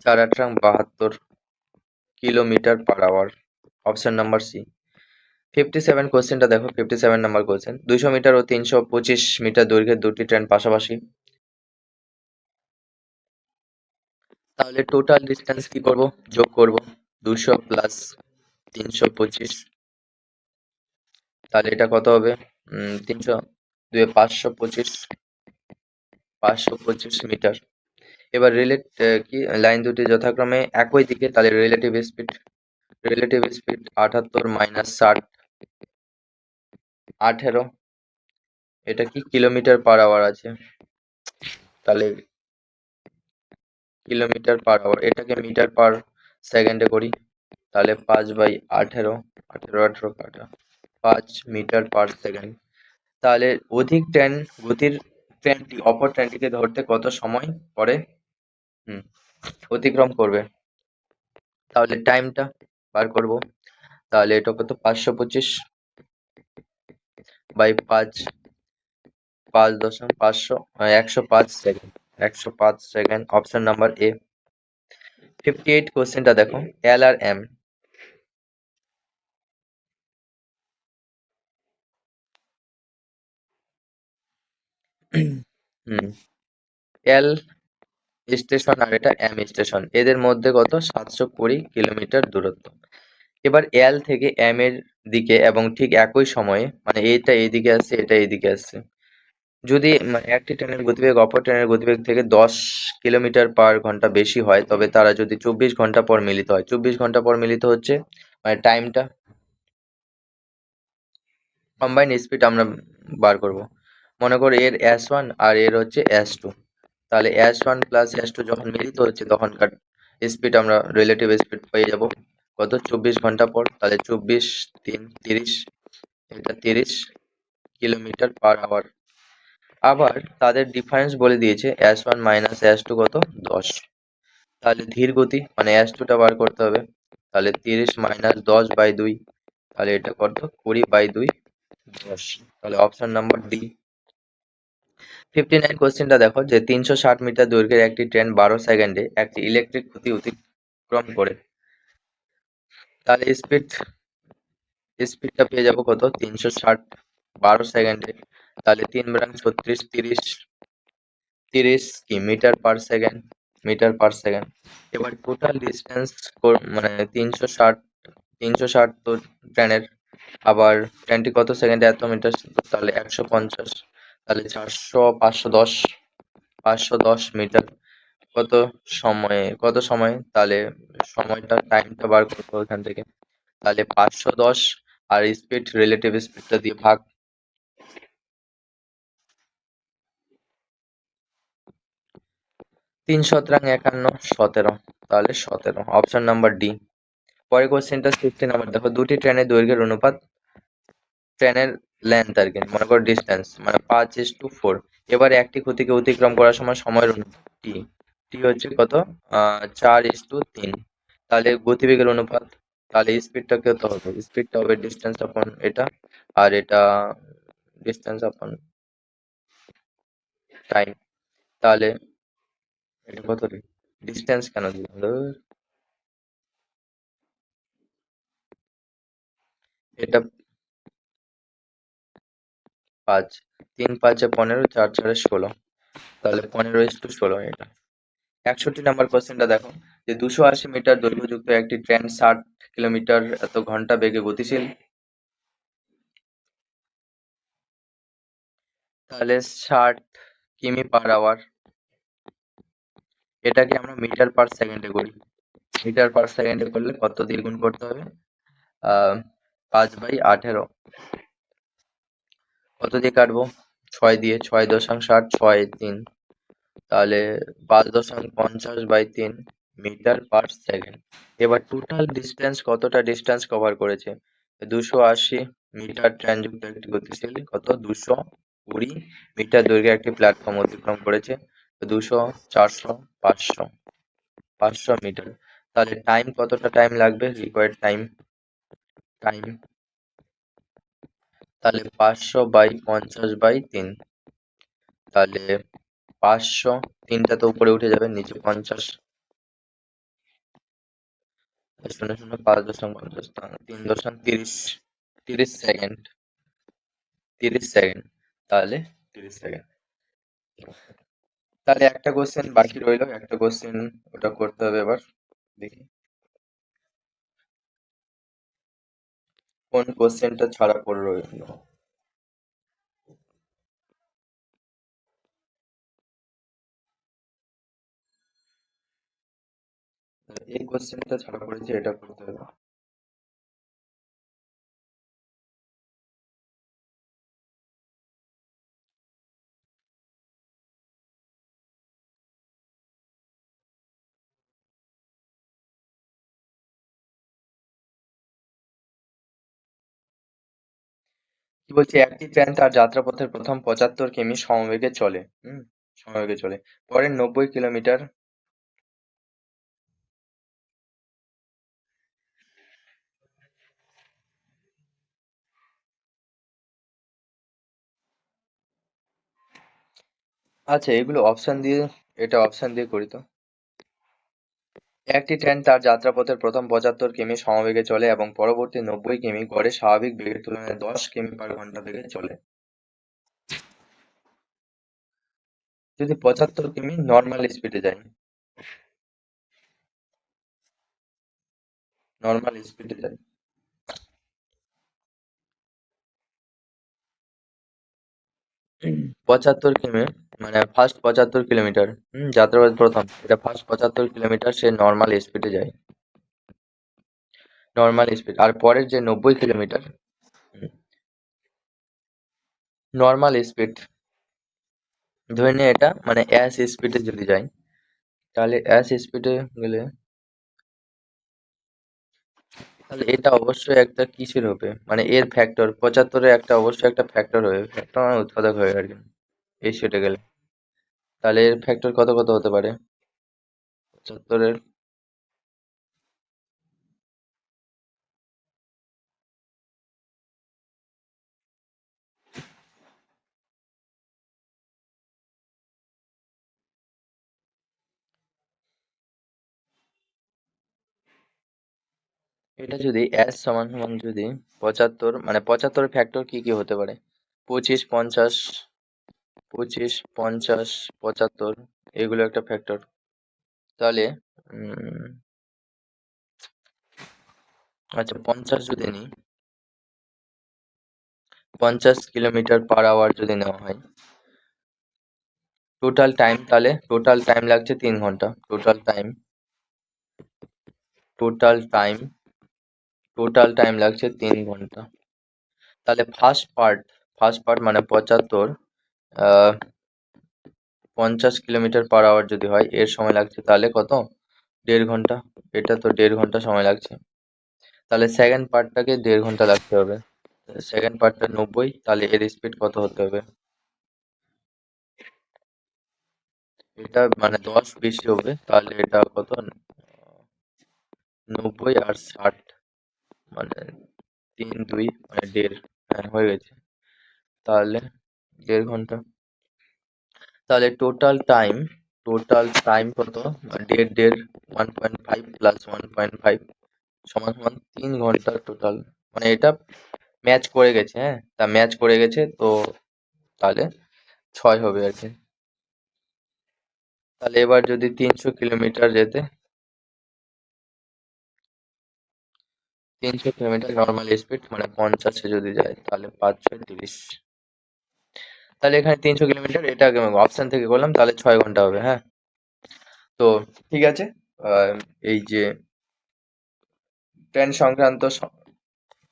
4×8=72 kilometre per hour. Option number C. 57 কোশ্চেনটা দেখো, 57 নাম্বার কোশ্চেন। 200 মিটার ও 325 মিটার দৈর্ঘ্যের দুটি ট্রেন পাশাপাশি, তাহলে টোটাল ডিস্টেন্স কি করব? যোগ করব 200 প্লাস 325, তাহলে এটা কত হবে? 300 2 525, 525 মিটার। এবার কি লাইন দুটি যথাক্রমে একই দিকে, তাহলে রিলেটিভ স্পিড 78 মাইনাস 60, 18। এটা কি কিলোমিটার পার আওয়ার আছে, তাহলে কিলোমিটার পার আওয়ার, এটাকে মিটার পার সেকেন্ডে করি, তাহলে 5/18, 18 কাটা 5 মিটার পার সেকেন্ড। তাহলে অধিক গতির ট্রেনটি অপর ট্রেনটিকে ধরতে কত সময় পরে হুম অতিক্রম করবে? তাহলে টাইমটা বার করব। তাহলে এটা কত? 525/5, 5.500, 105 second, 105 second. Option number A. 58 কোশ্চেনটা দেখো, এল আর এম হুম এল স্টেশন আর এটা এম স্টেশন, এদের মধ্যে কত? 720 কিলোমিটার দূরত্ব। এবার এল থেকে এম এর দিকে এবং ঠিক একই সময়ে, মানে এটা এইদিকে আসছে, এটা এইদিকে আসছে, যদি একটি ট্রেনের গতিবেগ অপর ট্রেনের গতিবেগ থেকে 10 কিলোমিটার পার ঘন্টা বেশি হয়, তবে তারা যদি 24 ঘন্টা পর মিলিত হয়। 24 ঘন্টা পর মিলিত হচ্ছে, মানে টাইমটা, কম্বাইন্ড স্পিড আমরা বার করব। মনে করো এর S1 আর এর হচ্ছে S2, তাহলে S1 প্লাস S2 যখন মিলিত হচ্ছে তখনকার স্পিড আমরা রিলেটিভ স্পিড পেয়ে যাব কত 24 ঘন্টা পর, তাহলে 24 3 30, এটা 30 কিলোমিটার পার আওয়ার। আবার তাদের ডিফারেন্স বলে দিয়েছে s1 মাইনাস s2 কত 10। তাহলে ধীর গতি মানে s2 টা বার করতে হবে, তাহলে 30 মাইনাস 10/2, তাহলে এটা কত 20/2 10, তাহলে অপশন নাম্বার ডি। 59 কোশ্চেনটা দেখো যে 360 মিটার দৈর্ঘ্যের একটি ট্রেন 12 সেকেন্ডে একটি ইলেকট্রিক খুঁটি অতিক্রম করে, তাহলে স্পিডটা পেয়ে যাবো কত 360 12 সেকেন্ডে, তাহলে 3 36 30 কি মিটার পার সেকেন্ড। এবার টোটাল ডিস্টেন্স মানে 360 তো ট্রেনের, আবার ট্রেনটি কত সেকেন্ডে এত মিটার, তাহলে 150, তাহলে 400 510 মিটার কত কত সময়ে, তাহলে টাইমটা বার করবো ওখান থেকে, তাহলে 510 আর স্পিড রিলেটিভ স্পিডটা দিয়ে ভাগ, 3 × 51 তাহলে 17, অপশন নাম্বার ডি। পরের কোশ্চেনটা 60 নাম্বার দেখো, দুটি ট্রেনের দৈর্ঘ্যের অনুপাত ট্রেনের লেন্থ আর কি, মনে করো ডিস্টেন্স মানে 5:4। এবার একটি খুঁটিকে অতিক্রম করার সময় সময়ের অনুপাত টি, টি হচ্ছে কত 4:3, তাহলে গতিবেগের অনুপাত, তাহলে স্পিডটা কত হবে, স্পিডটা হবে ডিস্টেন্স আপন এটা, আর এটা ডিস্টেন্স আপন টাইম, তাহলে এটা কত রে, ডিস্টেন্স কেন দিলাম ধুর। এটা 5, 3 × 5 = 15, 4 × 4 = 16, তাহলে 15:16 এটা। 61 নাম্বার কোশ্চেনটা দেখো যে 280 মিটার দৈর্ঘ্যযুক্ত একটি ট্রেন 60 কিলোমিটার এত ঘন্টা বেগে গতিশীল, তাহলে 60 কিমি পার আওয়ার, এটাকে আমরা মিটার পার সেকেন্ডে করি, মিটার পার সেকেন্ডে করলে কত দিয়ে গুণ করতে হবে 5/18, কত দিয়ে কাটবো 6 দিয়ে, 6 দশমিক 6 3, তাহলে 5.50/3 মিটার পার সেকেন্ড। এবার টোটাল ডিস্টেন্স কতটা ডিস্টেন্স কভার করেছে, 280 মিটার ট্রেন যুক্ত একটি গতিশীল কত 220 মিটার দৈর্ঘ্যের একটি প্ল্যাটফর্ম অতিক্রম করেছে, 200 400 500 মিটার, তাহলে কতটা টাইম লাগবে রিকোয়ার্ড টাইম, তাহলে 500/50/3, তাহলে 500, 3টা তো উপরে উঠে যাবে, নিচে 50, 0 0 5.50, 3.30, 30 সেকেন্ড, 30 সেকেন্ড, তাহলে 30 সেকেন্ড। তাহলে একটা কোশ্চেন বাকি রইলো, একটা কোশ্চেন ওটা করতে হবে এবার, দেখি কোন কোশ্চেনটা ছাড়া পড়ে রইলো। এই কোশ্চেনটা ছাড়া পড়েছে, এটা করতে হবে। কি বলছে, একটি ট্রেন তার যাত্রাপথের প্রথম 75 কিমি সমবেগে চলে, সমবেগে চলে, পরের 90 কিলোমিটার, আচ্ছা এগুলো অপশন দিয়ে, এটা অপশন দিয়ে করি তো। একটি ট্রেন তার যাত্রাপথের প্রথম 75 কিমি সমবেগে চলে এবং পরবর্তী 90 কিমি গড়ে স্বাভাবিক বেগের তুলনায় 10 কিমি/ঘন্টা বেগে চলে। যদি 75 কিমি নর্মাল স্পিডে যায়, নর্মাল স্পিডে যায়, 75 কিমি মানে ফার্স্ট 75 কিলোমিটার, যাত্রাপথ প্রথম, এটা ফার্স্ট 75 কিলোমিটার সে নর্মাল স্পিডে যায়, নর্মাল স্পিড, আর পরের যে 90 কিলোমিটার নর্মাল স্পিড, ধরে নিয়ে এটা মানে এস স্পিডে যদি যায়, তাহলে এস স্পিডে গেলে তাহলে এটা অবশ্যই একটা কিসের হবে, মানে এর ফ্যাক্টর 75-এর একটা অবশ্যই একটা ফ্যাক্টর হবে, ফ্যাক্টর মানে উৎপাদক হবে আর কি, এই সেটে গেলে। তাহলে এর ফ্যাক্টর কত কত হতে পারে 75-এর? এটা যদি s সমান সমান যদি 75, মানে 75 ফ্যাক্টর কি কি হতে পারে? 25, 50, 25, 50, 75, এগুলো একটা ফ্যাক্টর। তাহলে উম, আচ্ছা 50 যদি নিই, 50 কিলোমিটার/আওয়ার যদি নেওয়া হয়, টোটাল টাইম, তাহলে টোটাল টাইম লাগছে 3 ঘন্টা। টোটাল টাইম টোটাল টাইম লাগছে 3 ঘন্টা। তাহলে ফার্স্ট পার্ট মানে 75, 50 কিলোমিটার/আওয়ার যদি হয়, এর সময় লাগছে তাহলে কত? 1.5 ঘন্টা। এটা তো 1.5 ঘন্টা সময় লাগছে। তাহলে সেকেন্ড পার্টটাকে 1.5 ঘন্টা লাগতে হবে। সেকেন্ড পার্টটা 90, তাহলে এর স্পিড কত হতে হবে? এটা মানে 10 বেশি হবে, তাহলে এটা কত? 90 আর 60, মানে 3 2 মানে 1.5। হ্যাঁ, হয়ে গেছে। তাহলে 1.5 ঘন্টা। তাহলে টোটাল টাইম কত? 1.5 1.5 প্লাস 1.5 সমান সমান 3 ঘন্টা টোটাল। মানে এটা ম্যাচ করে গেছে, হ্যাঁ, তা ম্যাচ করে গেছে তো, তাহলে 6 হবে আর কি। তাহলে এবার যদি 300 কিলোমিটার যেতে, 300 কিলোমিটার নর্মাল স্পিড মানে 50-এ যদি যায়, তাহলে 5 6 30। তাহলে এখানে 300 কিলোমিটার, এটা অপশন থেকে করলাম, তাহলে 6 ঘন্টা হবে, হ্যাঁ। তো ঠিক আছে, আহ, এই যে ট্রেন সংক্রান্ত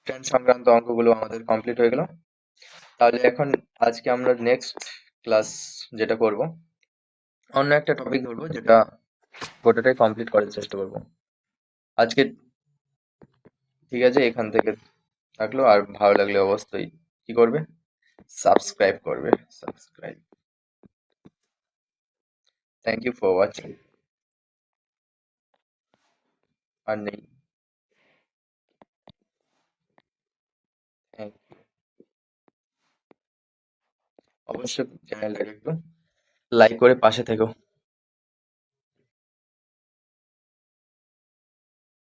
ট্রেন সংক্রান্ত অঙ্কগুলো আমাদের কমপ্লিট হয়ে গেল। তাহলে এখন আজকে আমরা নেক্সট ক্লাস যেটা করব, অন্য একটা টপিক ধরবো, যেটা গোটাটাই কমপ্লিট করার চেষ্টা করব আজকে। ঠিক আছে, এখান থেকে থাকলো, আর ভালো লাগলে অবশ্যই কি করবে, সাবস্ক্রাইব করবে, subscribe. Thank you for watching. আর নেই, thank you। অবশ্যই চ্যানেলটাকে একটু লাইক করে পাশে থেকো।